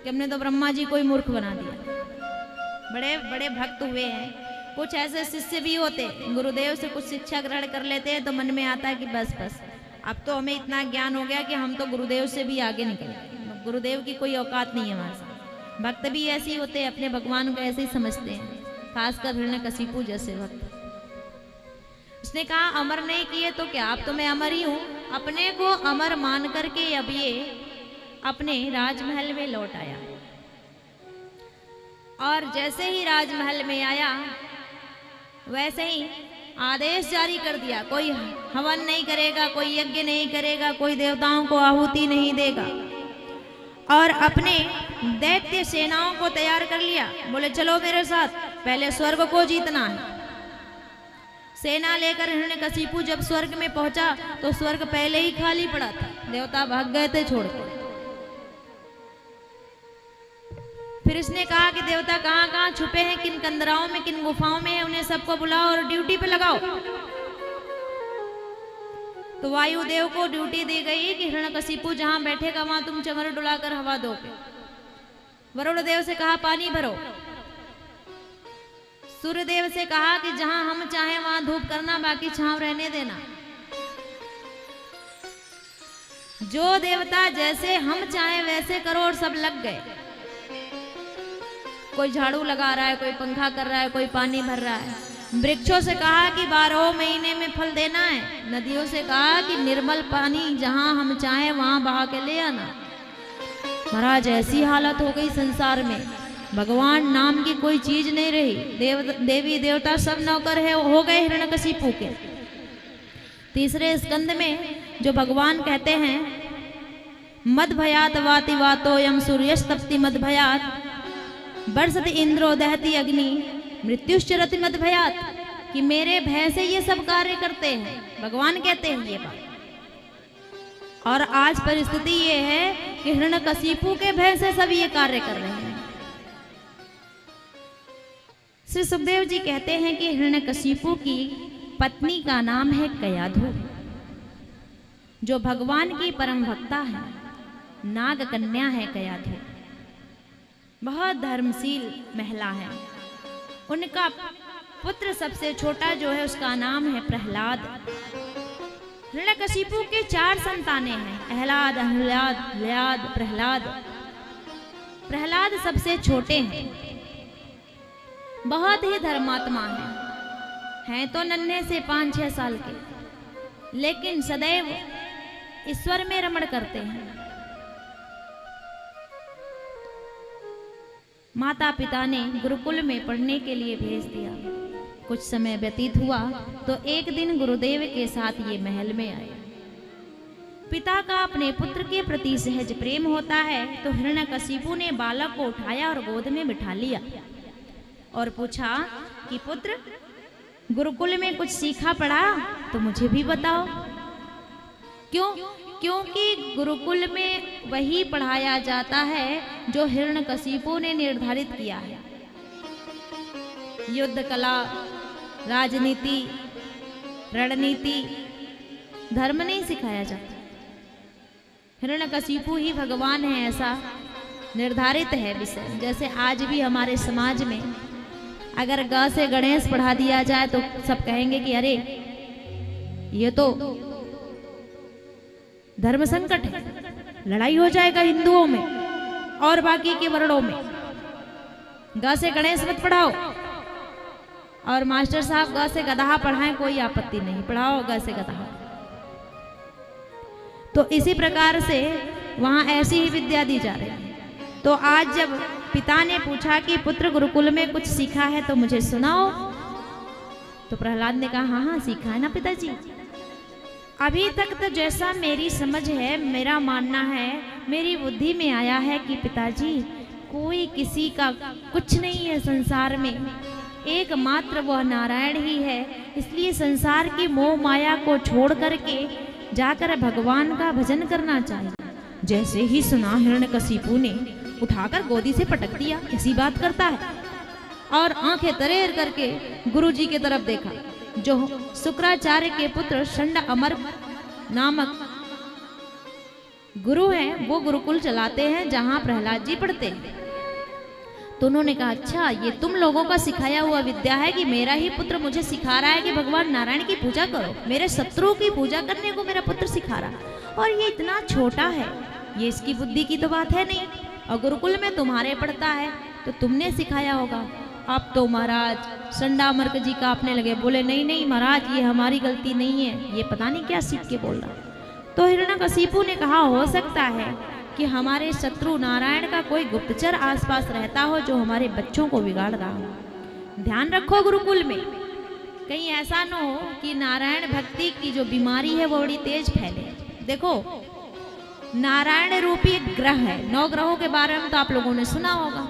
कि हमने तो ब्रह्मा जी को ही मूर्ख बना दिया। बड़े बड़े भक्त हुए हैं। कुछ ऐसे शिष्य भी होते, गुरुदेव से कुछ शिक्षा ग्रहण कर लेते हैं तो मन में आता है कि बस बस अब तो हमें इतना ज्ञान हो गया कि हम तो गुरुदेव से भी आगे निकल गए, गुरुदेव की कोई औकात नहीं है हमारे साथ। भक्त भी ऐसे ही होते हैं, अपने भगवान को ऐसे ही समझते हैं, खासकर हिरण्यकशिपु जैसे भक्त। उसने कहा अमर नहीं किए तो क्या, अब तो मैं अमर ही हूं। अपने को अमर मान करके अब ये अपने राजमहल में लौट आया। और जैसे ही राजमहल में आया वैसे ही आदेश जारी कर दिया, कोई हवन नहीं करेगा, कोई यज्ञ नहीं करेगा, कोई देवताओं को आहुति नहीं देगा। और अपने दैत्य सेनाओं को तैयार कर लिया। बोले चलो मेरे साथ, पहले स्वर्ग को जीतना है। सेना लेकर हिरण्यकशिपु जब स्वर्ग में पहुंचा तो स्वर्ग पहले ही खाली पड़ा था, देवता भाग गए थे छोड़ के। फिर इसने कहा कि देवता कहाँ कहाँ छुपे हैं, किन कंदराओं में, किन गुफाओं में है, उन्हें सबको बुलाओ और ड्यूटी पे लगाओ। तो वायुदेव को ड्यूटी दी गई कि हिरण्यकशिपु जहां बैठेगा वहां तुम चमर डुलाकर हवा दो। वरुण देव से कहा पानी भरो। सूर्यदेव से कहा कि जहां हम चाहें वहां धूप करना, बाकी छांव रहने देना। जो देवता जैसे हम चाहें वैसे करो, और सब लग गए। कोई झाड़ू लगा रहा है, कोई पंखा कर रहा है, कोई पानी भर रहा है। वृक्षों से कहा कि 12 महीने में फल देना है। नदियों से कहा कि निर्मल पानी जहां हम चाहें वहां बहा के ले आना। महाराज ऐसी हालत हो गई संसार में, भगवान नाम की कोई चीज नहीं रही। देवी देवता सब नौकर है हो गए हिरण्यकशिपु के। तीसरे स्कंद में जो भगवान कहते हैं मद भयात वाति वातो यम सूर्यस्तप्ति मद भयात बरसति इंद्रो दहति अग्नि मृत्युश्चरति मद भयात, कि मेरे भय से ये सब कार्य करते हैं। भगवान कहते हैं ये बात। और आज परिस्थिति ये है कि हिरण्यकशिपु के भय से सब ये कार्य कर रहे हैं। श्री सुखदेव जी कहते हैं कि हिरण्यकशिपु की पत्नी का नाम है कयाधु, जो भगवान की परम भक्ता है, नाग कन्या है कयाधु। बहुत धर्मशील महिला है। उनका पुत्र सबसे छोटा जो है उसका नाम है प्रहलाद। हिरण्यकशिपु के 4 संतानें हैं, अहलाद, अहल्याद, ल्याद, प्रहलाद। प्रहलाद सबसे छोटे हैं, बहुत ही धर्मात्मा हैं तो नन्हे से 5-6 साल के, लेकिन सदैव ईश्वर में रमण करते हैं। माता पिता ने गुरुकुल में पढ़ने के लिए भेज दिया। कुछ समय व्यतीत हुआ तो एक दिन गुरुदेव के साथ ये महल में आए। पिता का अपने पुत्र के प्रति सहज प्रेम होता है, तो हिरण्यकशिपु ने बालक को उठाया और गोद में बिठा लिया और पूछा कि पुत्र, गुरुकुल में कुछ सीखा पढ़ा तो मुझे भी बताओ। क्यों? क्योंकि गुरुकुल में वही पढ़ाया जाता है जो हिरण्यकशिपु ने निर्धारित किया है। युद्ध कला, राजनीति, रणनीति, धर्म नहीं सिखाया जाता। हिरण्यकशिपु ही भगवान है ऐसा निर्धारित है विषय। जैसे आज भी हमारे समाज में अगर ग से गणेश पढ़ा दिया जाए तो सब कहेंगे कि अरे ये तो धर्म संकट है, लड़ाई हो जाएगा हिंदुओं में और बाकी के वर्णों में, ग से गणेश मत पढ़ाओ। और मास्टर साहब ग से गधा पढ़ाएं, कोई आपत्ति नहीं, पढ़ाओ ग से गधा। तो इसी प्रकार से वहां ऐसी ही विद्या दी जा रही है। तो आज जब पिता ने पूछा कि पुत्र गुरुकुल में कुछ सीखा है तो मुझे सुनाओ, तो प्रहलाद ने कहा हाँ हाँ सीखा है ना पिताजी। अभी तक तो जैसा मेरी समझ है, मेरा मानना है, मेरी बुद्धि में आया है कि पिताजी कोई किसी का कुछ नहीं है संसार में, एकमात्र वह नारायण ही है। इसलिए संसार की मोह माया को छोड़ करके जाकर भगवान का भजन करना चाहिए। जैसे ही सुना हिरण्यकशिपु ने उठाकर गोदी से पटक दिया, ऐसी बात करता है, और आंखें तरेर करके गुरुजी की तरफ देखा। जो शुक्राचार्य के पुत्र षंड अमर नामक गुरु हैं, वो गुरुकुल चलाते हैं जहां प्रहलाद जी पढ़ते हैं। तो उन्होंने कहा अच्छा ये तुम लोगों का सिखाया हुआ विद्या है कि मेरा ही पुत्र मुझे सिखा रहा है कि भगवान नारायण की पूजा करो, मेरे शत्रु की पूजा करने को मेरा पुत्र सिखा रहा, और ये इतना छोटा है, ये इसकी बुद्धि की तो बात है नहीं, और गुरुकुल में तुम्हारे पढ़ता है तो तुमने सिखाया होगा। अब तो महाराज संडामर्क जी का अपने लगे, बोले नहीं नहीं महाराज ये हमारी गलती नहीं है, ये पता नहीं क्या सीख के बोल रहा। तो हिरण्यकशिपु ने कहा हो सकता है कि हमारे शत्रु नारायण का कोई गुप्तचर आसपास रहता हो जो हमारे बच्चों को बिगाड़ रहा हो। ध्यान रखो गुरुकुल में, कहीं ऐसा न हो कि नारायण भक्ति की जो बीमारी है वो बड़ी तेज फैले। देखो नारायण रूपी ग्रह है, 9 ग्रहों के बारे में तो आप लोगों ने सुना होगा,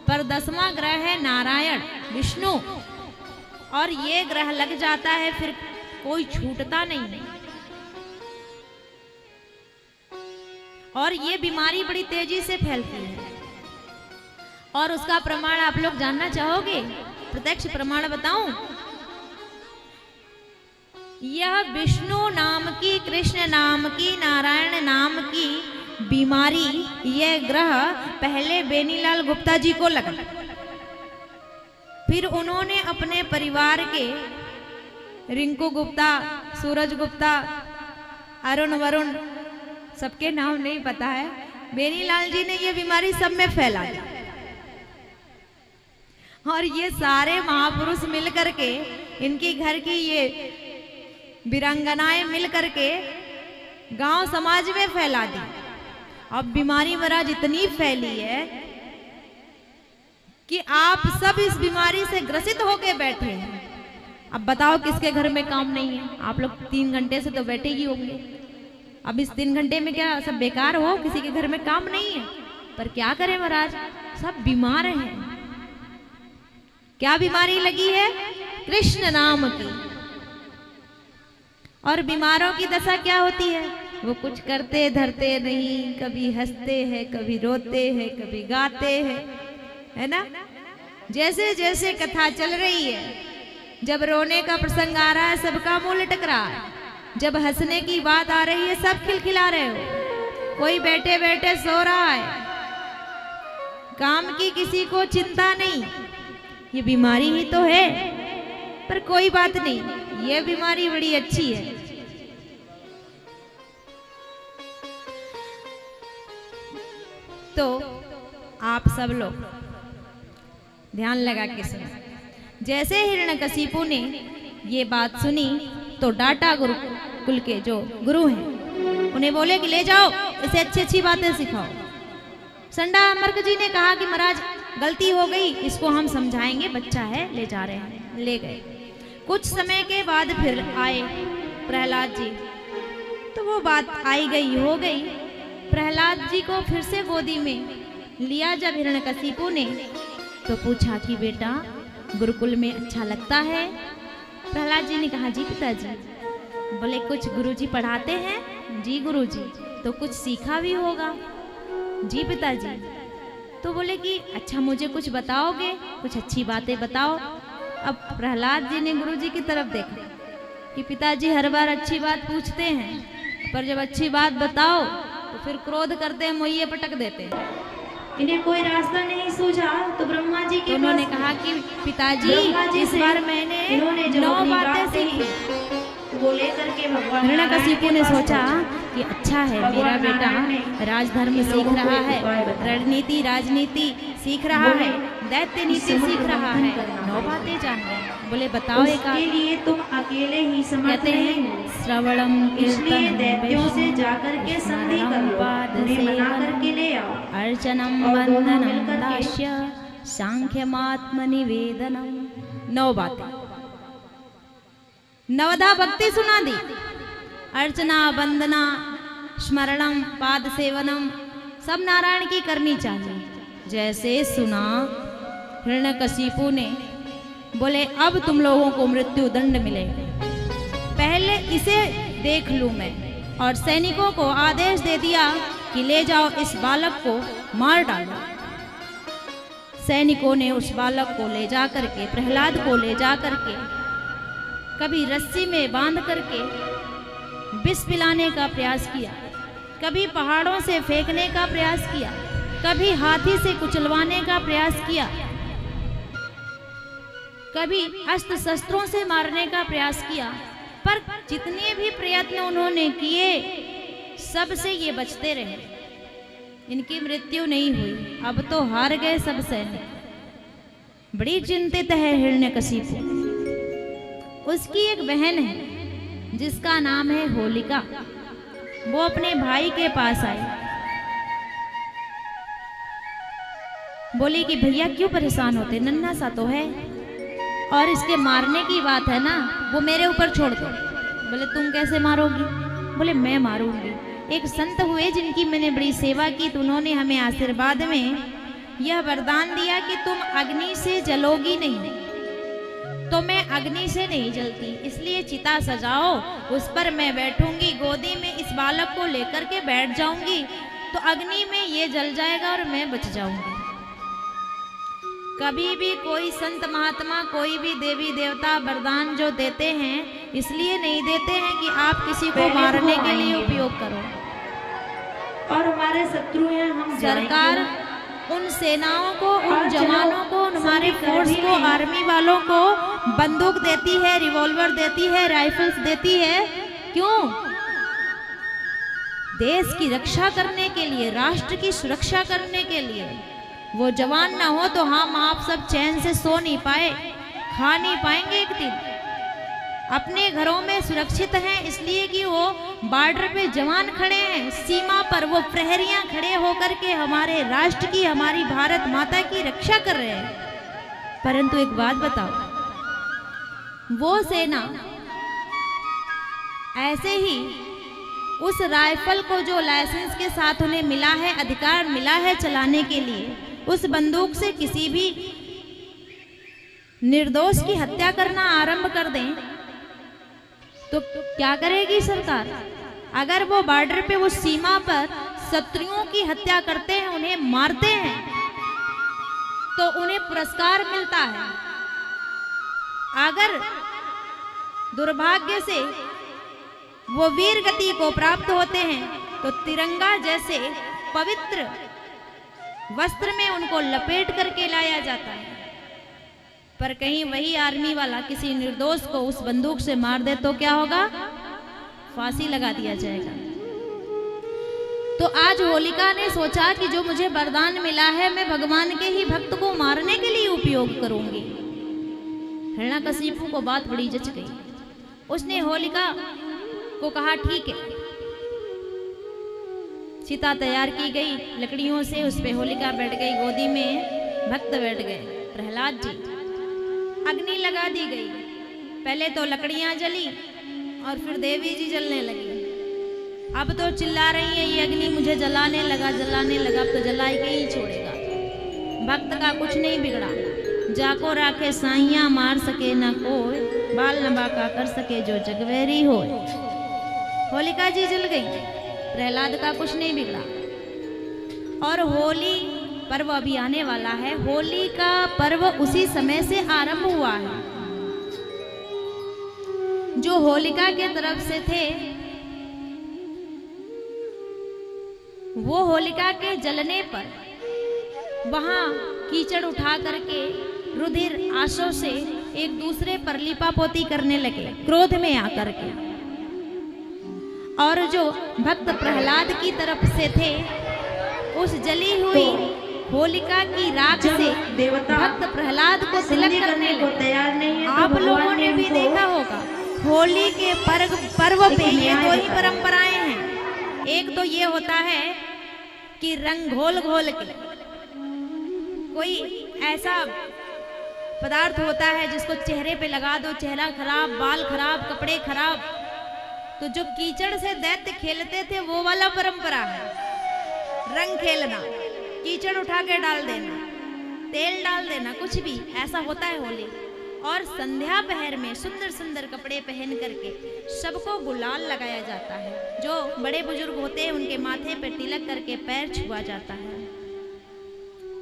पर 10वां ग्रह है नारायण विष्णु, और ये ग्रह लग जाता है फिर कोई छूटता नहीं है। और ये बीमारी बड़ी तेजी से फैलती है, और उसका प्रमाण आप लोग जानना चाहोगे? प्रत्यक्ष प्रमाण बताऊं? यह विष्णु नाम की, कृष्ण नाम की, नारायण नाम की बीमारी, यह ग्रह पहले बेनीलाल गुप्ता जी को लगा, फिर उन्होंने अपने परिवार के रिंकू गुप्ता, सूरज गुप्ता, अरुण वरुण, सबके नाम नहीं पता है, बेनीलाल जी ने ये बीमारी सब में फैला दी, और ये सारे महापुरुष मिल करके, इनकी घर की ये वीरांगनाएं मिल करके गांव समाज में फैला दी। अब बीमारी महाराज इतनी फैली है कि आप सब इस बीमारी से ग्रसित होके बैठे हैं। अब बताओ किसके घर में काम नहीं है? आप लोग 3 घंटे से तो बैठे ही होंगे। अब इस 3 घंटे में क्या सब बेकार हो? किसी के घर में काम नहीं है, पर क्या करें महाराज, सब बीमार हैं। क्या बीमारी लगी है? कृष्ण नाम की। और बीमारों की दशा क्या होती है? वो कुछ करते धरते नहीं, कभी हंसते हैं, कभी रोते हैं, कभी गाते हैं, है ना? जैसे जैसे कथा चल रही है, जब रोने का प्रसंग आ रहा है सबका मुंह लटक रहा है, जब हंसने की बात आ रही है सब खिलखिला रहे हो, कोई बैठे बैठे सो रहा है, काम की किसी को चिंता नहीं। ये बीमारी ही तो है, पर कोई बात नहीं, ये बीमारी बड़ी अच्छी है। तो आप सब लोग ध्यान लगा के सुनो। जैसे हिरण्यकशिपु ने ये बात सुनी तो डांटा गुरुकुल के जो गुरु हैं, उन्हें बोले कि ले जाओ इसे अच्छी अच्छी बातें सिखाओ। संडामर्क जी ने कहा कि महाराज गलती हो गई, इसको हम समझाएंगे, बच्चा है, ले जा रहे हैं। ले गए। कुछ समय के बाद फिर आए प्रहलाद जी, तो वो बात आई गई हो गई। प्रहलाद जी को फिर से गोदी में लिया जब हिरण्यकशिपु ने, तो पूछा कि बेटा गुरुकुल में अच्छा लगता है? प्रहलाद जी ने कहा जी पिताजी। बोले कुछ गुरुजी पढ़ाते हैं? जी गुरुजी। तो कुछ सीखा भी होगा? जी पिताजी। तो बोले कि अच्छा मुझे कुछ बताओगे, कुछ अच्छी बातें बताओ। अब प्रहलाद जी ने गुरुजी की तरफ देखा कि पिताजी हर बार अच्छी बात पूछते हैं, पर जब अच्छी बात बताओ तो फिर क्रोध करते हैं, मोहिए पटक देते हैं। इन्हें कोई रास्ता नहीं सूझा तो ब्रह्मा जी के उन्होंने कहा कि पिताजी इस बार मैंने 9 बातें सीखी। वो लेकर के भगवान हिरण्यकशिपु ने सोचा कि अच्छा है मेरा बेटा राजधर्म सीख रहा है, रणनीति राजनीति सीख रहा है, दैत्य नीति सीख रहा है, 9 बातें जान रहे हैं। बोले बताओ एक उसके लिए तुम अकेले ही समर्थ कहते नहीं हैं हो। श्रवणम इसलिए दैत्यों से जाकर के संधि कर लो, उन्हें मना करके ले आओ। अर्चनम और दोनों वंदनम मिलकर के दास्य सांख्यमात्म निवेदनम। 9 बातें, नवधा भक्ति सुना दी। अर्चना, वंदना, स्मरणम, पाद सेवनम सब नारायण की करनी चाहिए। जैसे सुना हिरण्यकशिपु ने, बोले अब तुम लोगों को मृत्यु दंड मिलेगा, पहले इसे देख लूं मैं। और सैनिकों को आदेश दे दिया कि ले जाओ इस बालक को मार डालो। सैनिकों ने उस बालक को ले जा करके, प्रहलाद को ले जा करके कभी रस्सी में बांध करके विष पिलाने का प्रयास किया, कभी पहाड़ों से फेंकने का प्रयास किया, कभी हाथी से कुचलवाने का प्रयास किया, कभी अस्त्र शस्त्रों से मारने का प्रयास किया। पर जितने भी प्रयत्न उन्होंने किए सबसे ये बचते रहे, इनकी मृत्यु नहीं हुई। अब तो हार गए सब सैनिक। बड़ी चिंतित है हिरण्यकशिपु। उसकी एक बहन है जिसका नाम है होलिका। वो अपने भाई के पास आई, बोली कि भैया क्यों परेशान होते, नन्हा सा तो है और इसके मारने की बात है ना, वो मेरे ऊपर छोड़ दो। बोले तुम कैसे मारोगी? बोले मैं मारूंगी। एक संत हुए जिनकी मैंने बड़ी सेवा की, तो उन्होंने हमें आशीर्वाद में यह वरदान दिया कि तुम अग्नि से जलोगी नहीं। तो मैं अग्नि से नहीं जलती, इसलिए चिता सजाओ, उस पर मैं बैठूंगी, गोदी में इस बालक को लेकर के बैठ जाऊंगी, तो अग्नि में ये जल जाएगा और मैं बच जाऊंगी। कभी भी कोई संत महात्मा, कोई भी देवी देवता वरदान जो देते हैं, इसलिए नहीं देते हैं कि आप किसी को मारने के लिए उपयोग करो। और हमारे शत्रु हैं, हम सरकार उन सेनाओं को, उन जवानों को, हमारे फोर्स को, आर्मी वालों को बंदूक देती है, रिवॉल्वर देती है, राइफल्स देती है। क्यों? देश की रक्षा करने के लिए, राष्ट्र की सुरक्षा करने के लिए। वो जवान ना हो तो हम आप सब चैन से सो नहीं पाए, खा नहीं पाएंगे एक दिन। अपने घरों में सुरक्षित हैं इसलिए कि वो बॉर्डर पे जवान खड़े हैं, सीमा पर वो प्रहरियां खड़े होकर के हमारे राष्ट्र की, हमारी भारत माता की रक्षा कर रहे हैं। परंतु एक बात बताओ, वो सेना ऐसे ही उस राइफल को जो लाइसेंस के साथ उन्हें मिला है, अधिकार मिला है चलाने के लिए, उस बंदूक से किसी भी निर्दोष की हत्या करना आरंभ कर दें तो क्या करेगी सरकार? अगर वो बॉर्डर पे, वो सीमा पर शत्रुओं की हत्या करते हैं, उन्हें मारते हैं, तो उन्हें पुरस्कार मिलता है। अगर दुर्भाग्य से वो वीर गति को प्राप्त होते हैं तो तिरंगा जैसे पवित्र वस्त्र में उनको लपेट करके लाया जाता है। पर कहीं वही आर्मी वाला किसी निर्दोष को उस बंदूक से मार दे तो क्या होगा? फांसी लगा दिया जाएगा। तो आज होलिका ने सोचा कि जो मुझे वरदान मिला है, मैं भगवान के ही भक्त को मारने के लिए उपयोग करूंगी। हिरण्यकशिपु को बात बड़ी जच गई। उसने होलिका को कहा ठीक है। चिता तैयार की गई लकड़ियों से, उस पे होलिका बैठ गई, गोदी में भक्त बैठ गए प्रहलाद जी। अग्नि लगा दी गई, पहले तो लकड़ियां जली और फिर देवी जी जलने लगी। अब तो चिल्ला रही है ये अग्नि मुझे जलाने लगा, अब तो जला के ही छोड़ेगा। भक्त का कुछ नहीं बिगड़ा। जाको राखे साइया, मार सके न कोई, बाल न बाका कर सके जो जगवेरी हो। होलिका जी जल गई, प्रहलाद का कुछ नहीं बिगड़ा। और होली पर्व अभी आने वाला है। होली का पर्व उसी समय से आरंभ हुआ है। जो होलिका के तरफ से थे वो होलिका के जलने पर वहां कीचड़ उठा करके रुधिर आंसू से एक दूसरे पर लिपापोती करने लगे, क्रोध में आकर के। और जो भक्त प्रहलाद की तरफ से थे, उस जली हुई होलिका की राख से देवता भक्त प्रहलाद को तिलक संधि करने करने को लगे। तैयार नहीं है, तो आप लोगों भगवान ने भी इनको देखा होगा होली के पर्व पे एक ये न्याय दो ही बताया। परंपराएं हैं। एक तो ये होता है कि रंग घोल घोल के कोई ऐसा पदार्थ होता है जिसको चेहरे पे लगा दो, चेहरा खराब, बाल खराब, कपड़े खराब। तो जो कीचड़ से दैत्य खेलते थे वो वाला परंपरा है, रंग खेलना, कीचड़ उठा के डाल देना, तेल डाल देना, कुछ भी ऐसा होता है होली। और संध्या पहर में सुंदर सुंदर कपड़े पहन करके सबको गुलाल लगाया जाता है। जो बड़े बुजुर्ग होते हैं उनके माथे पर तिलक करके पैर छुआ जाता है।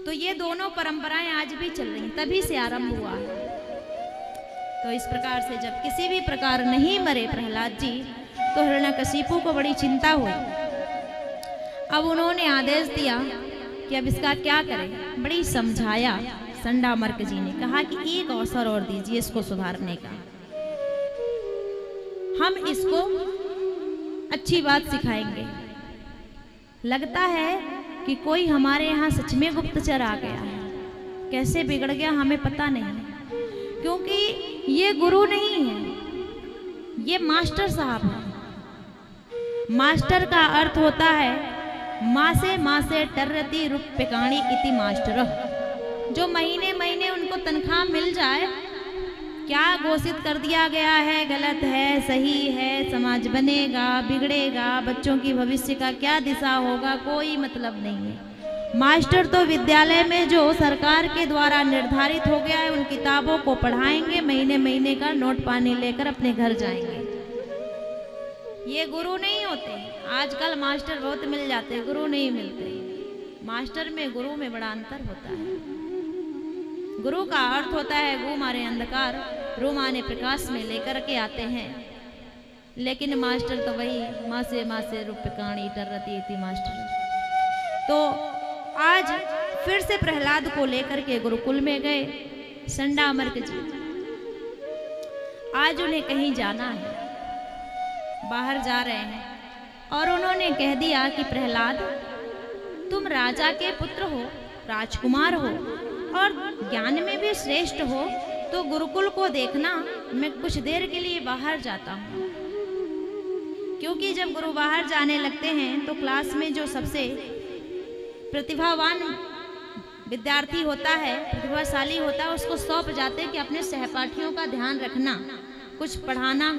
तो ये दोनों परंपराएं आज भी चल रही, तभी से आरंभ हुआ है। तो इस प्रकार से जब किसी भी प्रकार नहीं मरे प्रहलाद जी, तो हिरण्यकशिपु को बड़ी चिंता हुई। अब उन्होंने आदेश दिया कि अब इसका क्या करें। बड़ी समझाया संडामर्क जी ने, कहा कि एक अवसर और दीजिए इसको सुधारने का, हम इसको अच्छी बात सिखाएंगे। लगता है कि कोई हमारे यहाँ सच में गुप्तचर आ गया है, कैसे बिगड़ गया हमें पता नहीं, क्योंकि ये गुरु नहीं है, ये मास्टर साहब है। मास्टर का अर्थ होता है मासे टर्रति रुप्यकाणी इति मास्टर, जो महीने महीने उनको तनख्वाह मिल जाए, क्या घोषित कर दिया गया है, गलत है, सही है, समाज बनेगा, बिगड़ेगा, बच्चों की भविष्य का क्या दिशा होगा, कोई मतलब नहीं है। मास्टर तो विद्यालय में जो सरकार के द्वारा निर्धारित हो गया है उन किताबों को पढ़ाएंगे, महीने महीने का नोट पानी लेकर अपने घर जाएंगे। ये गुरु नहीं होते। आजकल मास्टर बहुत मिल जाते हैं, गुरु नहीं मिलते। मास्टर में गुरु में बड़ा अंतर होता है। गुरु का अर्थ होता है गु मारे अंधकार, रू माने प्रकाश में लेकर के आते हैं। लेकिन मास्टर तो वही मासे रूप्यकाणी टर्रति इति मास्टर। तो आज फिर से प्रहलाद को लेकर के गुरुकुल में गए संडामर्क जी। आज उन्हें कहीं जाना है, बाहर जा रहे हैं, और उन्होंने कह दिया कि प्रहलाद, तुम राजा के पुत्र हो, राजकुमार हो और ज्ञान में भी श्रेष्ठ हो, तो गुरुकुल को देखना, मैं कुछ देर के लिए बाहर जाता हूँ। क्योंकि जब गुरु बाहर जाने लगते हैं तो क्लास में जो सबसे प्रतिभावान विद्यार्थी होता है, प्रतिभाशाली होता है, उसको सौंप जाते हैं कि अपने सहपाठियों का ध्यान रखना, कुछ पढ़ाना,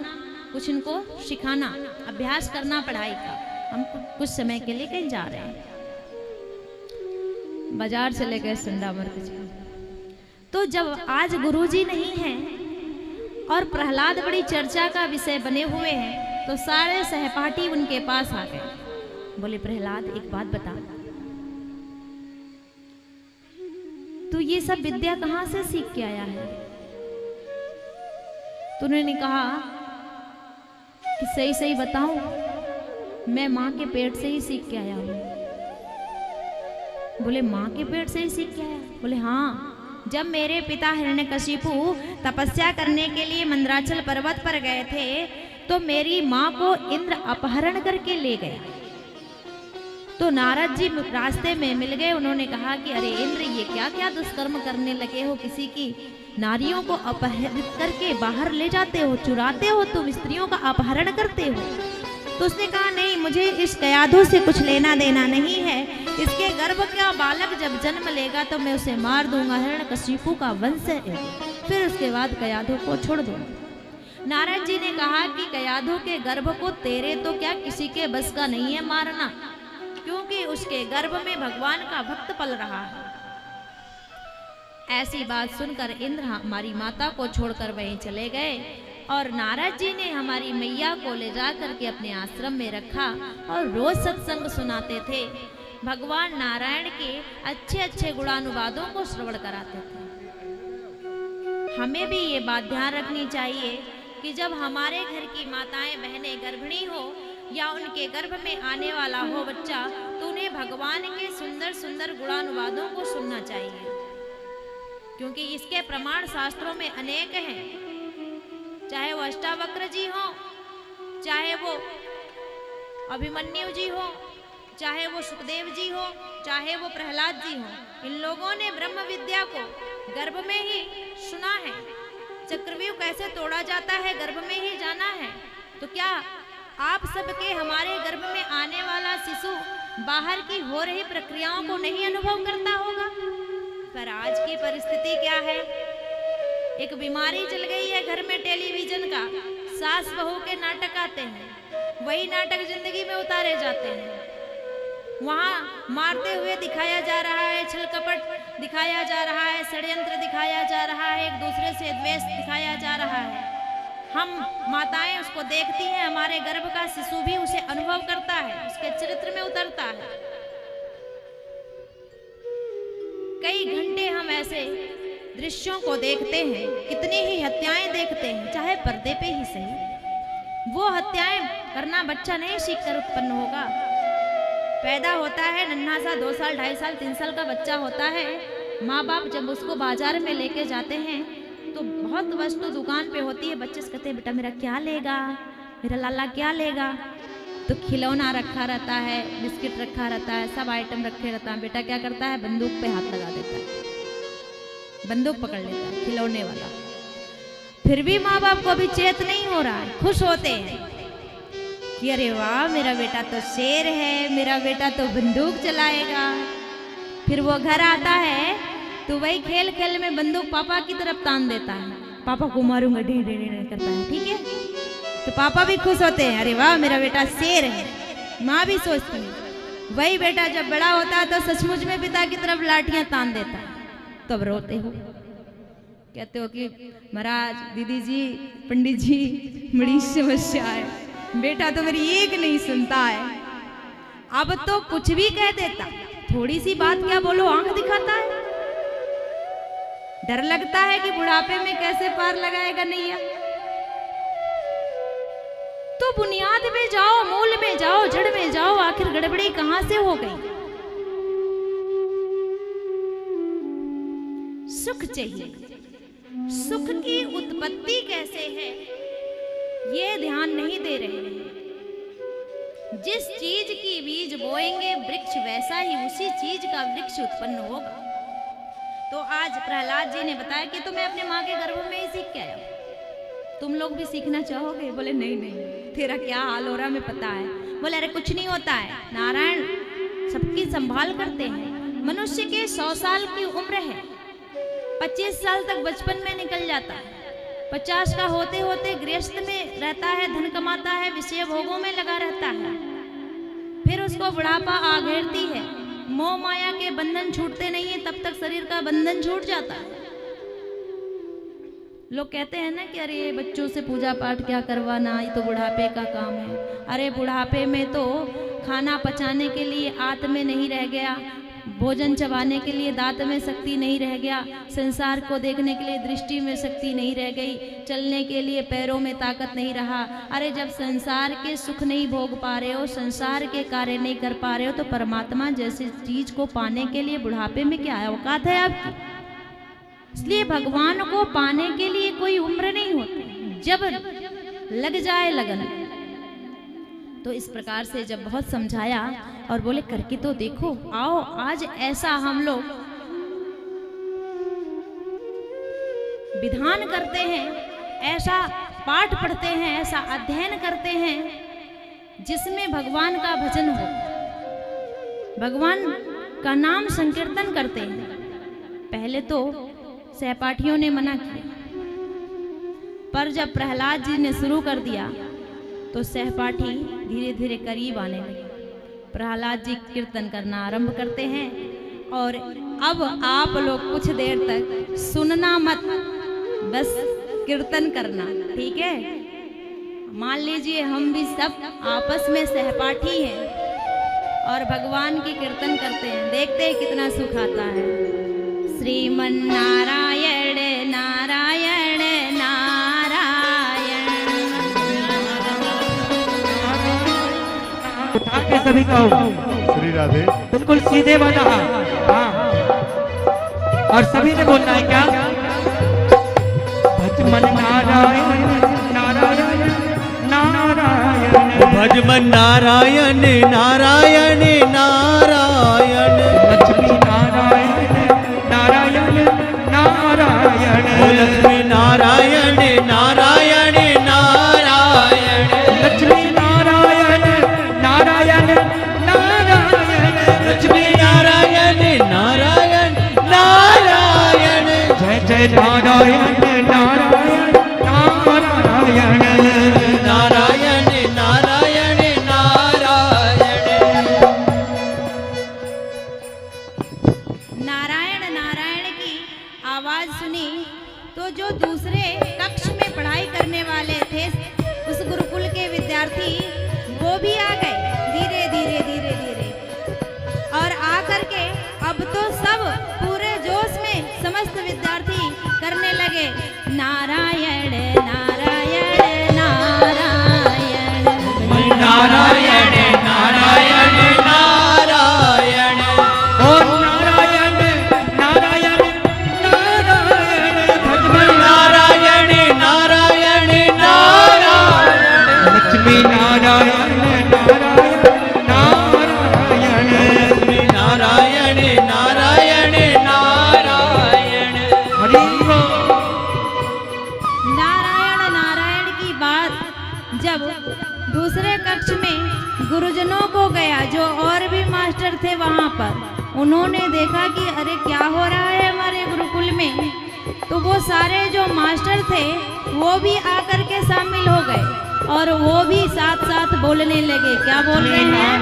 कुछ इनको सिखाना, अभ्यास करना पढ़ाई का। हम कुछ समय के लिए कहीं जा रहे हैं। बाजार चले गए संडामर्क जी। तो जब आज गुरुजी नहीं हैं और प्रहलाद बड़ी चर्चा का विषय बने हुए हैं, तो सारे सहपाठी उनके पास आ गए। बोले, प्रहलाद एक बात बता, तू ये सब विद्या कहाँ से सीख के आया है? तो उन्होंने कहा कि सही सही बताऊं, मैं माँ के पेट से ही सीख के आया हूँ। बोले, माँ के पेट से ही सीख के आया? बोले हाँ, जब मेरे पिता हिरण्यकशिपु तपस्या करने के लिए मंदराचल पर्वत पर गए थे, तो मेरी माँ को इंद्र अपहरण करके ले गया। तो नारद जी रास्ते में मिल गए। उन्होंने कहा कि अरे इंद्र, ये क्या क्या दुष्कर्म करने लगे हो, किसी की नारियों को अपहरित करके बाहर ले जाते हो, चुराते हो, तुम स्त्रियों का अपहरण करते हो। तो उसने कहा, नहीं, मुझे इस कयाधु से कुछ लेना देना नहीं है। इसके गर्भ का बालक जब जन्म लेगा तो मैं उसे मार दूंगा, हिरण्यकशिपु का वंश है, फिर उसके बाद कयाधु को छोड़ दूंगा। नारद जी ने कहा कि कयाधु के गर्भ को तेरे तो क्या किसी के बस का नहीं है मारना, क्योंकि उसके गर्भ में भगवान का भक्त पल रहा है। ऐसी बात सुनकर इंद्र हमारी माता को छोड़कर वहीं चले गए, और नारद जी ने हमारी मैया को ले जा करके अपने आश्रम में रखा और रोज सत्संग सुनाते थे। भगवान नारायण के अच्छे अच्छे गुणानुवादों को श्रवण कराते थे। हमें भी ये बात ध्यान रखनी चाहिए कि जब हमारे घर की माताएं बहनें गर्भिणी हो या उनके गर्भ में आने वाला हो बच्चा, तो उन्हें भगवान के सुंदर सुंदर गुणानुवादों को सुनना चाहिए, क्योंकि इसके प्रमाण शास्त्रों में अनेक हैं। चाहे वो अष्टावक्र जी हो, चाहे वो अभिमन्यु जी हो, चाहे वो सुखदेव जी हो, चाहे वो प्रहलाद जी हो, इन लोगों ने ब्रह्म विद्या को गर्भ में ही सुना है। चक्रव्यूह कैसे तोड़ा जाता है गर्भ में ही जाना है। तो क्या आप सबके हमारे गर्भ में आने वाला शिशु बाहर की हो रही प्रक्रियाओं को नहीं अनुभव करता होगा? पर आज की परिस्थिति क्या है? एक बीमारी चल गई है घर में टेलीविजन का, सास बहू के नाटक आते हैं, वही नाटक जिंदगी में उतारे जाते हैं। वहाँ मारते हुए दिखाया जा रहा है, छल कपट दिखाया जा रहा है, षड्यंत्र दिखाया जा रहा है, एक दूसरे से द्वेष दिखाया जा रहा है। हम माताएं उसको देखती हैं, हमारे गर्भ का शिशु भी उसे अनुभव करता है, उसके चरित्र में उतरता है। कई घंटे हम ऐसे दृश्यों को देखते हैं, कितनी ही हत्याएं देखते हैं, चाहे पर्दे पे ही सही। वो हत्याएं करना बच्चा नहीं सीख कर उत्पन्न होगा। पैदा होता है नन्हा सा 2 साल 2.5 साल 3 साल का बच्चा होता है, माँ बाप जब उसको बाजार में लेके जाते हैं तो बहुत वस्तु दुकान पे होती है, बच्चे से कहते हैं बेटा मेरा क्या लेगा, मेरा लाला क्या लेगा? तो खिलौना रखा रहता है, बिस्किट रखा रहता है, सब आइटम रखे रहता है। बेटा क्या करता है? बंदूक पे हाथ लगा देता है, बंदूक पकड़ लेता है खिलौने वाला। फिर भी माँ बाप को अभी चेत नहीं हो रहा है, खुश होते हैं कि अरे वाह मेरा बेटा तो शेर है, मेरा बेटा तो बंदूक चलाएगा। फिर वो घर आता है तो वही खेल खेल में बंदूक पापा की तरफ तान देता है, पापा को मारूंगा, ढे ढे ढे करता है, ठीक है। तो पापा भी खुश होते हैं, अरे वाह मेरा बेटा शेर है। माँ भी सोचती है। वही बेटा जब बड़ा होता है तो सचमुच में पिता की तरफ लाठियां तान देता है, तब रोते हो, कहते हो कि महाराज, दीदी जी, पंडित जी, बड़ी समस्या है, बेटा तो मेरी एक नहीं सुनता है। अब तो कुछ भी कह देता, थोड़ी सी बात क्या बोलो आंख दिखाता है। डर लगता है कि बुढ़ापे में कैसे पार लगाएगा नैया। तो बुनियाद में जाओ, मूल में जाओ, जड़ में जाओ, आखिर गड़बड़ी कहां से हो गई। सुख चाहिए, सुख की उत्पत्ति कैसे है ये ध्यान नहीं दे रहे हैं। जिस चीज की बीज बोएंगे वृक्ष वैसा ही उसी चीज का वृक्ष उत्पन्न होगा। तो आज प्रहलाद जी ने बताया कि तो मैं अपने माँ के गर्भ में ही सीख के आया, तुम लोग भी सीखना चाहोगे? बोले नहीं नहीं, तेरा क्या हाल हो रहा मैं पता है। बोले अरे कुछ नहीं होता है, नारायण सबकी संभाल करते हैं। मनुष्य के 100 साल की उम्र है, 25 साल तक बचपन में निकल जाता है, 50 का होते होते गृहस्थ में रहता है, धन कमाता है, विषय भोगों में लगा रहता है। फिर उसको बुढ़ापा आ घेरती है, मोह माया के बंधन छूटते नहीं है, तब तक शरीर का बंधन छूट जाता है। लोग कहते हैं ना कि अरे बच्चों से पूजा पाठ क्या करवाना, ये तो बुढ़ापे का काम है। अरे बुढ़ापे में तो खाना पचाने के लिए आंत में नहीं रह गया, भोजन चबाने के लिए दांत में शक्ति नहीं रह गया, संसार को देखने के लिए दृष्टि में शक्ति नहीं रह गई, चलने के लिए पैरों में ताकत नहीं रहा। अरे जब संसार के सुख नहीं भोग पा रहे हो, संसार के कार्य नहीं कर पा रहे हो, तो परमात्मा जैसी चीज को पाने के लिए बुढ़ापे में क्या औकात है आपकी? इसलिए भगवान को पाने के लिए कोई उम्र नहीं होती, जब लग जाए लगन। तो इस प्रकार से जब बहुत समझाया और बोले करके तो देखो, आओ आज ऐसा हम लोग विधान करते हैं, ऐसा पाठ पढ़ते हैं, ऐसा अध्ययन करते हैं जिसमें भगवान का भजन हो, भगवान का नाम संकीर्तन करते हैं। पहले तो सहपाठियों ने मना किया, पर जब प्रहलाद जी ने शुरू कर दिया तो सहपाठी धीरे धीरे करीब आने लगे। प्रहलाद जी कीर्तन करना आरंभ करते हैं और अब आप लोग कुछ देर तक सुनना मत, बस कीर्तन करना, ठीक है। मान लीजिए हम भी सब आपस में सहपाठी हैं और भगवान की कीर्तन करते हैं, देखते हैं कितना सुख आता है। श्रीमन नारायण नारायण नारायण। उठा के सभी कहो श्री राधे। बिल्कुल सीधे वाला, हाँ। और सभी ने बोलना है क्या? भज मन नारायण नारायण नारायण भजमन नारायण नारायण नारायण लक्ष्मी नारायण नारायण नारायण लक्ष्मी नारायण नारायण नारायण लक्ष्मी नारायण नारायण नारायण लक्ष्मी नारायण नारायण नारायण जय जय नारायण नारायण नारायण नारायण नारायण नारायण नारायण नारायण की आवाज सुनी तो जो दूसरे कक्ष में पढ़ाई करने वाले थे उस गुरुकुल के विद्यार्थी वो भी आ गए धीरे धीरे धीरे धीरे और आकर के अब तो सब पूरे जोश में समस्त विद्यार्थी करने लगे नारायण नारायण नारायण नारायण नारायण नारायण ओ नारायण नारायण नारायण भजमन नारायण नारायण नारायण लक्ष्मी नारायण नारायण नारायण लक्ष्मी नारायण नारायण नारायण हरि बोल। नारायण नारायण की बात जब दूसरे कक्ष में गुरुजनों को गया जो और भी मास्टर थे वहां पर उन्होंने देखा कि अरे क्या हो रहा है हमारे गुरुकुल में तो वो सारे जो मास्टर थे वो भी आकर के शामिल हो गए और वो भी साथ साथ बोलने लगे क्या बोल रहे हैं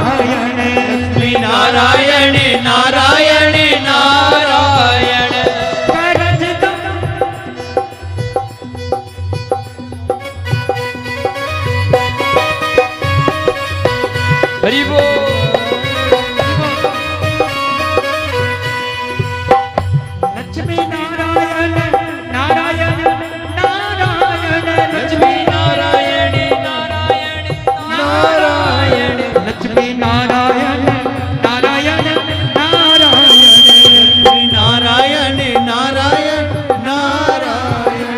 लक्ष्मी नारायण नारायण नारायण हरि बोल लक्ष्मी नारायण नारायण नारायण लक्ष्मी नारायण नारायण नारायण लक्ष्मी नारायण नारायण नारायण नारायण नारायण नारायण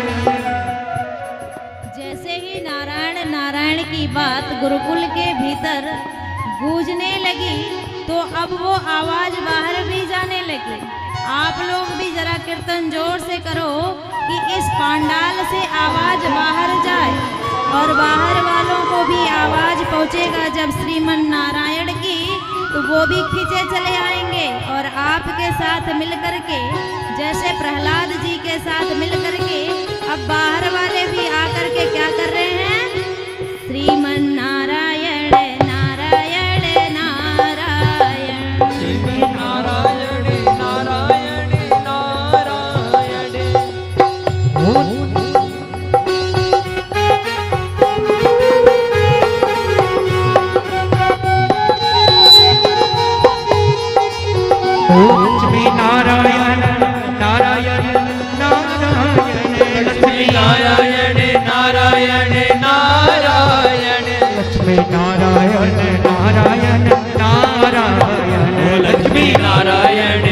जैसे ही नारायण नारायण की बात गुरुकुल के भीतर गूंजने लगी तो अब वो आवाज बाहर भी जाने लगी आप लोग भी जरा कीर्तन जोर से करो कि इस पांडाल से आवाज बाहर जाए और बाहर वालों को भी आवाज पहुंचेगा जब श्रीमन नारायण की तो वो भी खींचे चले आएंगे और आपके साथ मिलकर के जैसे प्रहलाद जी के साथ मिलकर के अब बाहर वाले भी आकर के क्या कर रहे हैं श्रीमन नारायण नारायण नारायण नारायण नारायण नारायण लक्ष्मी नारायण नारायण नारायण लक्ष्मी नारायण नारायण नारायण लक्ष्मी नारायण नारायण नारायण लक्ष्मी नारायण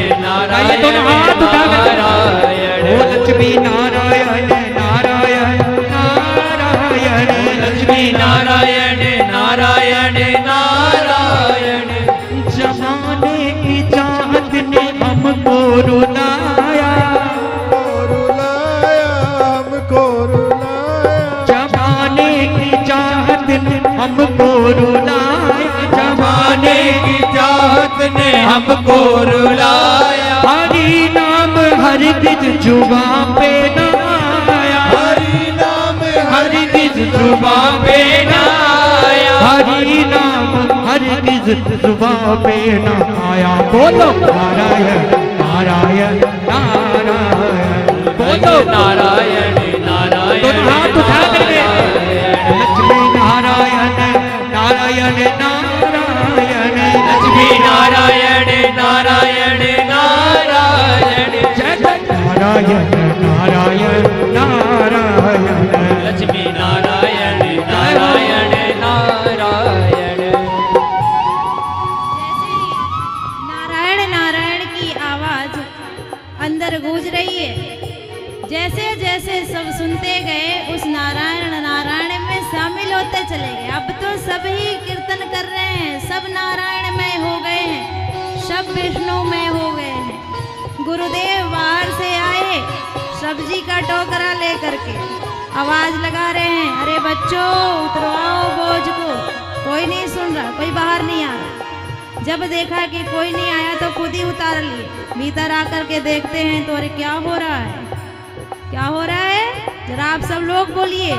आइए दोनों हाथ उठा कर नारायण ओ लक्ष्मी नारायण नारायण नारायण लक्ष्मी नारायण नारायण नारायण जमाने की चाहत ने हमको रुलाया जमाने की चाहत ने हमको रुलाया जमाने की चाहत ने हमको रुलाया हरि नाम हरगिज जुबां पे न आया हरि नाम हरगिज जुबां पे न आया हरि नाम हरगिज जुबां पे न आया बोलो नारायण नारायण नारायण बोलो नारायण नारायण दोनों हाथ उठा करके लक्ष्मी नारायण नारायण नारायण लक्ष्मी नारायण नारायण नारायण जय जय नारायण नारायण नारायण लक्ष्मी नारायण नारायण नारायण जैसे ही नारायण नारायण की आवाज अंदर गूंज रही है जैसे जैसे सब सुनते गए उस नारायण विष्णुमय हो गए हैं। गुरुदेव बाहर से आए सब्जी का टोकरा लेकर के आवाज लगा रहे हैं, अरे बच्चों उतरवाओ बोझ को। कोई नहीं सुन रहा, कोई बाहर नहीं आ रहा। जब देखा कि कोई नहीं आया तो खुद ही उतार लिए। भीतर आकर के देखते हैं तो अरे क्या हो रहा है, क्या हो रहा है, जरा आप सब लोग बोलिए।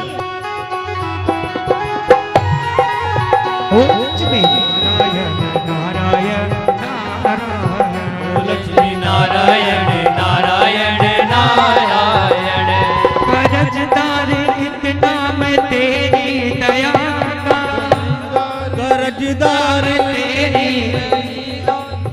लक्ष्मी नारायण नारायण नारायण, लक्ष्मी नारायण नारायण नारायण, कर्जदार इतना मैं तेरी दया का, कर्जदार तेरी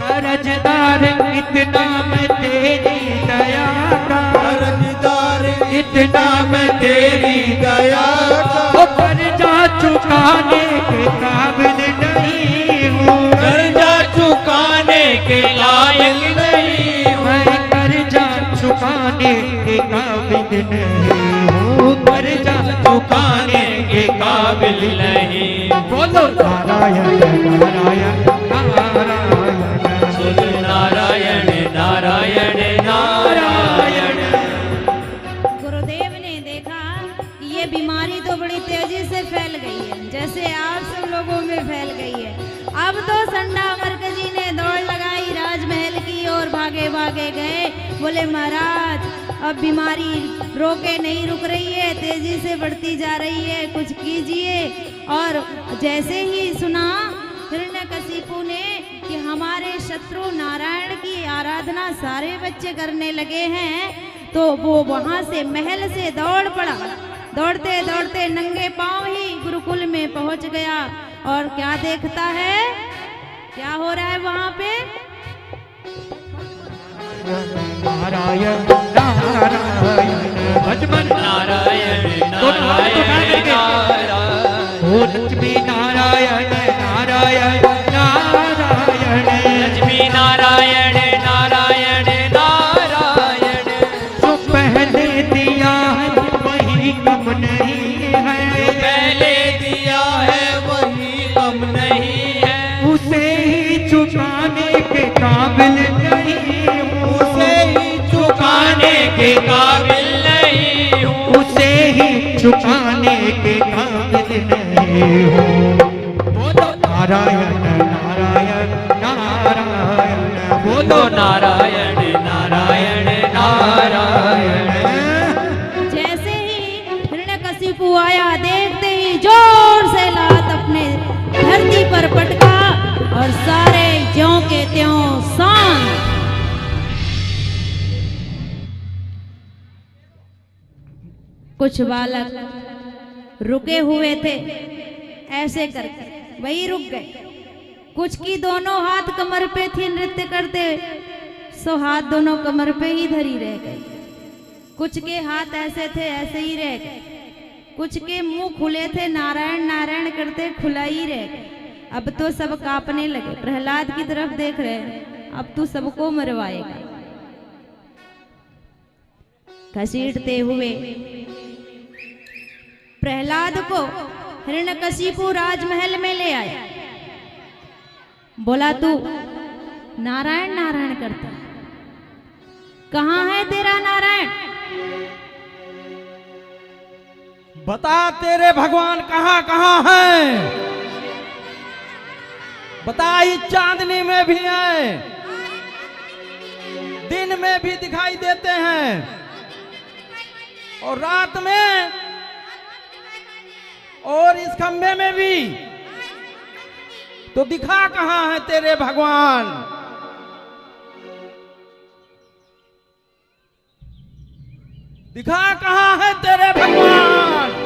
कर्जदार इतना मैं तेरी दया का, कर्जदार इतना मैं तेरी दया का, वो कर्जा चुकाने के काबिल नहीं हूँ, कर्जा चुकाने के लायक नहीं हूँ, मैं कर्जा चुकाने के काबिल नहीं हूँ, कर्जा चुकाने के काबिल नहीं। बोलो नारायण नारायण नारायण, बोलो नारायण नारायण नारायण। गुरुदेव ने देखा कि ये बीमारी तो बड़ी तेजी से फैल गई है, जैसे आप सब लोगों में फैल गई है। अब तो संडा मरकजी ने दौड़ लगाई राजमहल की ओर, भागे भागे गए, बोले महाराज अब बीमारी रोके नहीं रुक रही है, तेजी से बढ़ती जा रही है, कुछ कीजिए। और जैसे ही सुना हिरण्यकशिपु ने कि हमारे शत्रु नारायण की आराधना सारे बच्चे करने लगे हैं, तो वो वहां से महल से दौड़ पड़ा। दौड़ते दौड़ते नंगे पांव ही गुरुकुल में पहुंच गया। और क्या देखता है, क्या हो रहा है वहां पे? नारायण नारायण भजमन नारायण दोनों हाथ उठा करके, नारायण, ओ लक्ष्मी नारायण नारायण नारायण, लक्ष्मी नारायण नारायण नारायण, जो पहले दिया है वही कम नहीं है, पहले दिया है वही कम नहीं है, उसे ही चुकाने के काबिल नहीं हूँ, उसे ही चुकाने के काबिल नहीं हूँ, उसे ही चुकाने के काबिल नहीं हूँ। बोलो नारायण नारायण नारायण, बोलो नारायण नारायण नारायण। जैसे ही हिरण्यकशिपु आया, देखते ही जोर से लात अपने धरती पर पटका और सारे ज्यों के त्यों शांत। कुछ बालक रुके हुए थे, ऐसे करके वही रुक गए। कुछ की दोनों हाथ कमर पे थी नृत्य करते, सो हाथ दोनों कमर पे ही धरी रह गए। कुछ के हाथ ऐसे थे, ऐसे ही रह गए। कुछ के मुंह खुले थे, नारायण नारायण करते, खुला ही रह गए। अब तो सब कांपने लगे, प्रहलाद की तरफ देख रहे हैं, अब तू सबको मरवाएगा। घसीटते हुए प्रहलाद को हिरण्यकशिपु राजमहल में ले आया। बोला तू नारायण नारायण करता, कहाँ है तेरा नारायण? बता तेरे भगवान कहाँ कहाँ हैं? बता, इस चांदनी में भी हैं, दिन में भी दिखाई देते हैं और रात में, और इस खंभे में भी। तो दिखा कहाँ है तेरे भगवान? दिखा कहाँ है तेरे भगवान?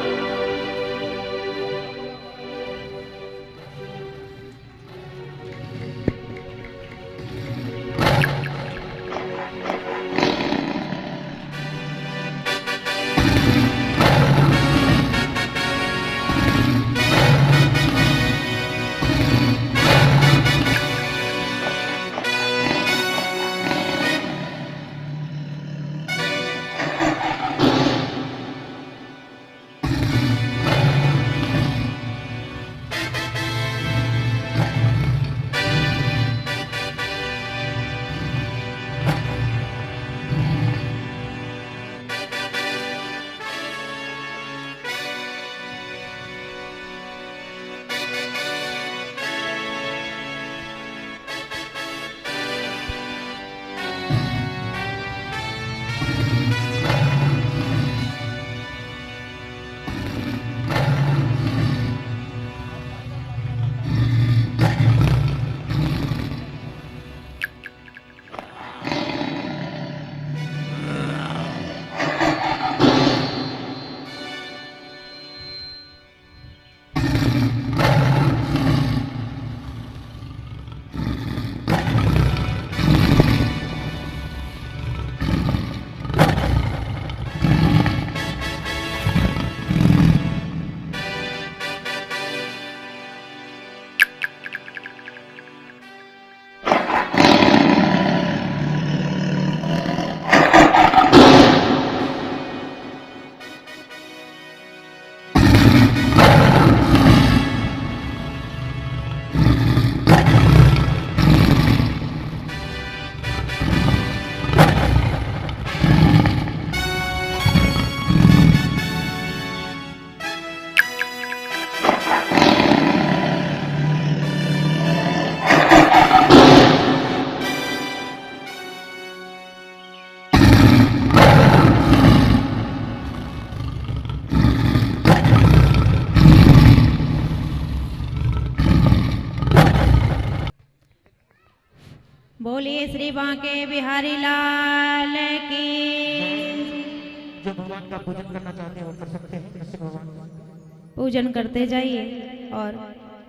बोलिए श्री बांके बिहारी लाल की। जो भगवान का पूजन करना चाहते हैं वो कर सकते हैं। कृष्ण भगवान पूजन करते जाइए और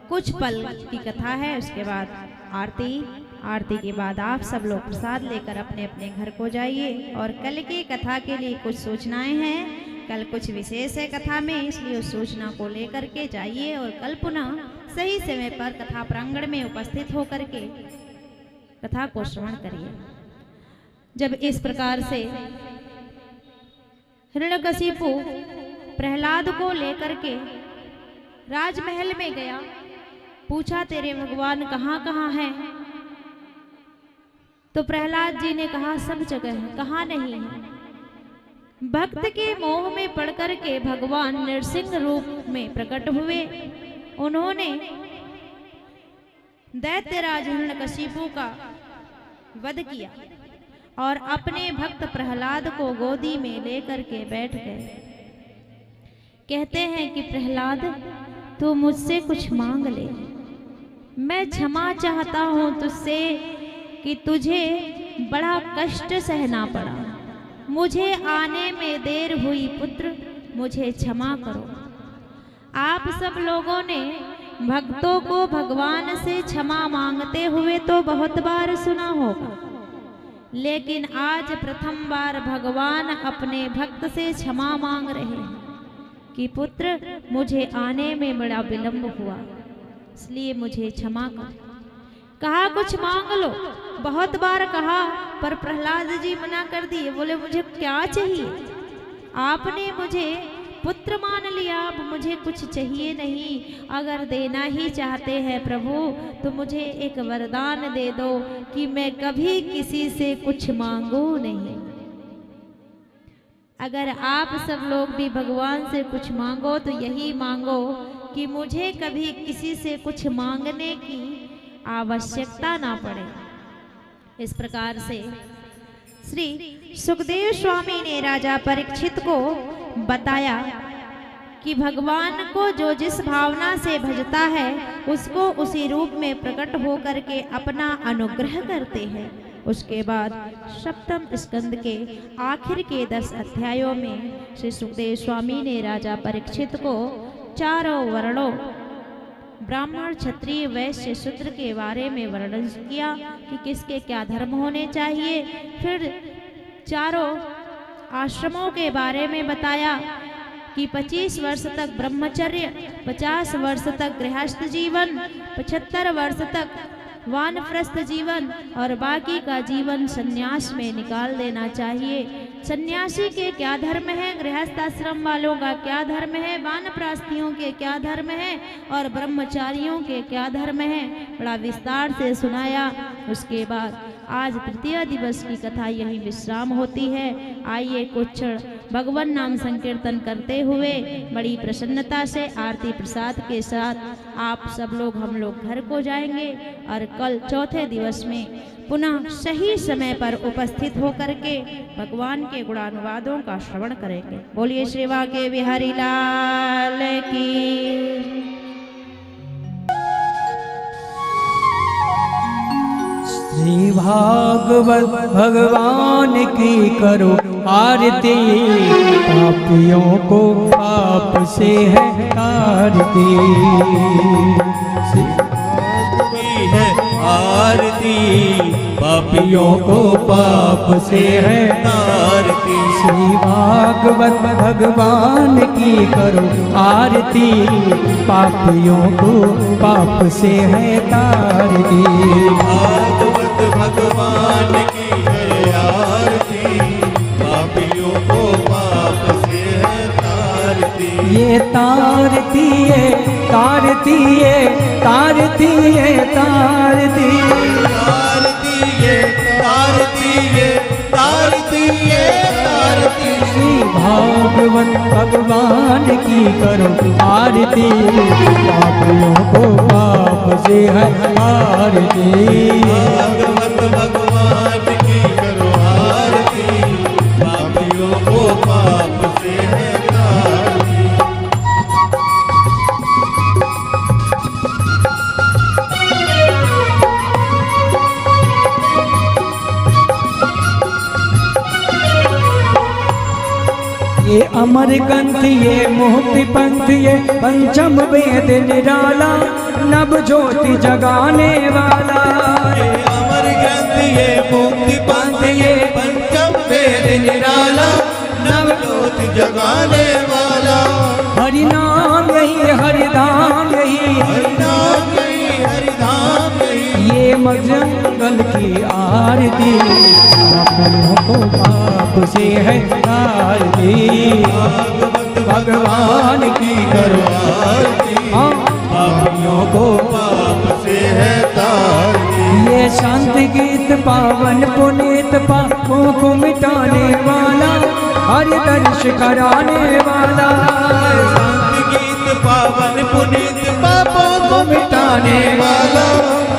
कुछ पल की कथा है, उसके बाद आरती के बाद आप सब लोग प्रसाद लेकर अपने अपने घर को जाइए। और कल की कथा के लिए कुछ सूचनाएं हैं, कल कुछ विशेष है कथा में, इसलिए उस सूचना को लेकर के जाइए और कल पुनः सही समय पर कथा प्रांगण में उपस्थित होकर के कथा को श्रवण करिए। जब इस प्रकार से हिरण्यकशिपु प्रहलाद को लेकर के राजमहल में गया, पूछा तेरे भगवान कहाँ कहाँ हैं? तो प्रहलाद जी ने कहा सब जगह है, कहाँ नहीं है। भक्त के मोह में पड़कर के भगवान नरसिंह रूप में प्रकट हुए। उन्होंने दैत्यराज हिरण्यकशिपु का वध किया और अपने भक्त प्रहलाद को गोदी में लेकर के बैठ गए। कहते हैं कि प्रहलाद तू मुझसे कुछ मांग ले, मैं क्षमा चाहता हूं तुझसे कि तुझे बड़ा कष्ट सहना पड़ा, मुझे आने में देर हुई पुत्र, मुझे क्षमा करो। आप सब लोगों ने भक्तों को भगवान से क्षमा मांगते हुए तो बहुत बार सुना होगा, लेकिन आज प्रथम बार भगवान अपने भक्त से क्षमा मांग रहे हैं कि पुत्र मुझे आने में बड़ा विलंब हुआ, इसलिए मुझे क्षमा कर। कहा कुछ मांग लो, बहुत बार कहा, पर प्रहलाद जी मना कर दिए। बोले मुझे क्या चाहिए? आपने मुझे पुत्र मान लिया, अब मुझे कुछ चाहिए नहीं। अगर देना ही चाहते हैं प्रभु तो मुझे एक वरदान दे दो कि मैं कभी किसी से कुछ मांगू नहीं। अगर आप सब लोग भी भगवान से कुछ मांगो तो यही मांगो कि मुझे कभी किसी से कुछ मांगने की आवश्यकता ना पड़े। इस प्रकार से श्री सुखदेव स्वामी ने राजा परीक्षित को बताया कि भगवान को जो जिस भावना से भजता है उसको उसी रूप में प्रकट होकर के अपना अनुग्रह करते हैं। उसके बाद सप्तम स्कंद के आखिर के 10 अध्यायों में श्री सुखदेव स्वामी ने राजा परीक्षित को चारों वर्णों ब्राह्मण क्षत्रिय वैश्य शूद्र के बारे में वर्णन किया कि किसके क्या धर्म होने चाहिए। फिर चारों आश्रमों के बारे में बताया कि 25 वर्ष तक ब्रह्मचर्य, 50 वर्ष तक गृहस्थ जीवन, 75 वर्ष तक वानप्रस्थ जीवन और बाकी का जीवन सन्यास में निकाल देना चाहिए। सन्यासी के क्या धर्म है, गृहस्थ आश्रम वालों का क्या धर्म है, वानप्रस्थियों के क्या धर्म है और ब्रह्मचारियों के क्या धर्म है, बड़ा विस्तार से सुनाया। उसके बाद आज तृतीय दिवस की कथा यही विश्राम होती है। आइए कुछ क्षण भगवान नाम संकीर्तन करते हुए बड़ी प्रसन्नता से आरती प्रसाद के साथ आप सब लोग हम लोग घर को जाएंगे और कल चौथे दिवस में पुनः सही समय पर उपस्थित होकर के भगवान के गुणानुवादों का श्रवण करेंगे। बोलिए श्री बांके बिहारी लाल की। श्री भागवत भगवान की करो आरती, पापियों को पाप से है तारती। है आरती, पापियों को पाप से है तारती। श्री भागवत भगवान की करो आरती, पापियों को पाप से है तारती। भागवत भगवान की है आरती, पापियों को पाप से है तारती। ये तारती है, तारती है, तारती है, तारती, तारती है, तारती है, तारती है, तारती। श्री भागवत भगवान की करो आरती, पापियों को पाप से है आरती। भागवत भगवान की करो आरती, पापियों को पाप से है तारती। अमर ग्रंथ ये मुक्ति पंथ ये पंचम वेद निराला नव ज्योति जगाने वाला। ये अमर ग्रंथ ये मुक्ति पंथ ये पंचम वेद निराला नव ज्योति जगाने वाला। हरि नाम यही हरिधाम यही हरिनाम यही हरिधाम यही। ये मंगल की आरती पापियों को पाप से है तारती। भागवत भगवान की करो आरती पापियों को पाप से है तारती। ये शांति गीत पावन पुनीत पापों को मिटाने वाला हरि दर्श कराने वाला। शांति गीत पावन पुनीत पापों को मिटाने वाला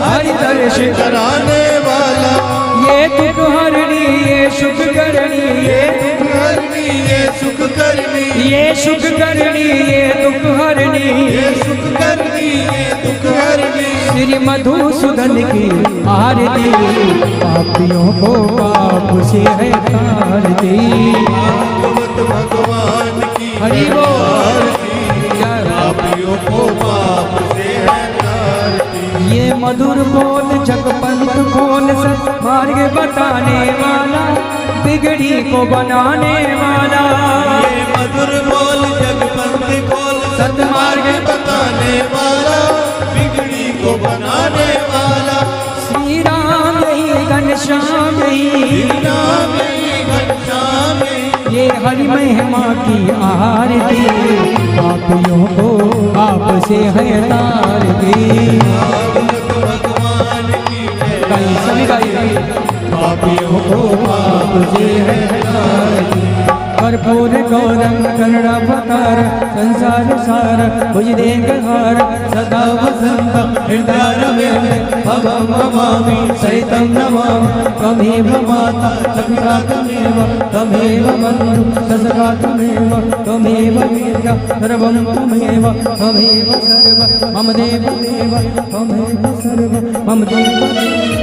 हरि दर्श कराने वाला। ये दुख हरणी ये सुख करणी ये दुख हरणी ये सुख करनी ये सुख करणी ये दुख हरणी ये सुख करनी ये दुख हरनी। श्री मधुसूदन की आरती पापियों को पाप से है तारती। भागवत भगवान की हरि बोल। आरती पापियों को पाप से है तारती। ये मधुर बोल जगपंथ खोल सत मार्ग बताने वाला बिगड़ी को बनाने वाला। ये मधुर बोल जगपंथ खोल सतमार्ग बताने वाला बिगड़ी को बनाने वाला। श्री राम यही घनश्याम यही नाम यही घनश्याम यही। ये हरि महिमा की आरती पापियों को पाप से है तारती। भागवत भगवान की गाइए, सभी गाइए। पापियों को पाप से है तारती। कर्पूर गौरम करुणावतार संसार सार भुजदेकहार सदा वसंत हृदय भवं भवामि सहितं नमामि। त्वमेव माता सखा त्वमेव त्वमेव बन्धु सखा त्वमेव त्वमेव वीर्या सर्वं त्वमेव त्वमेव सर्व मम देव देव त्वमेव सर्व मम देव देव।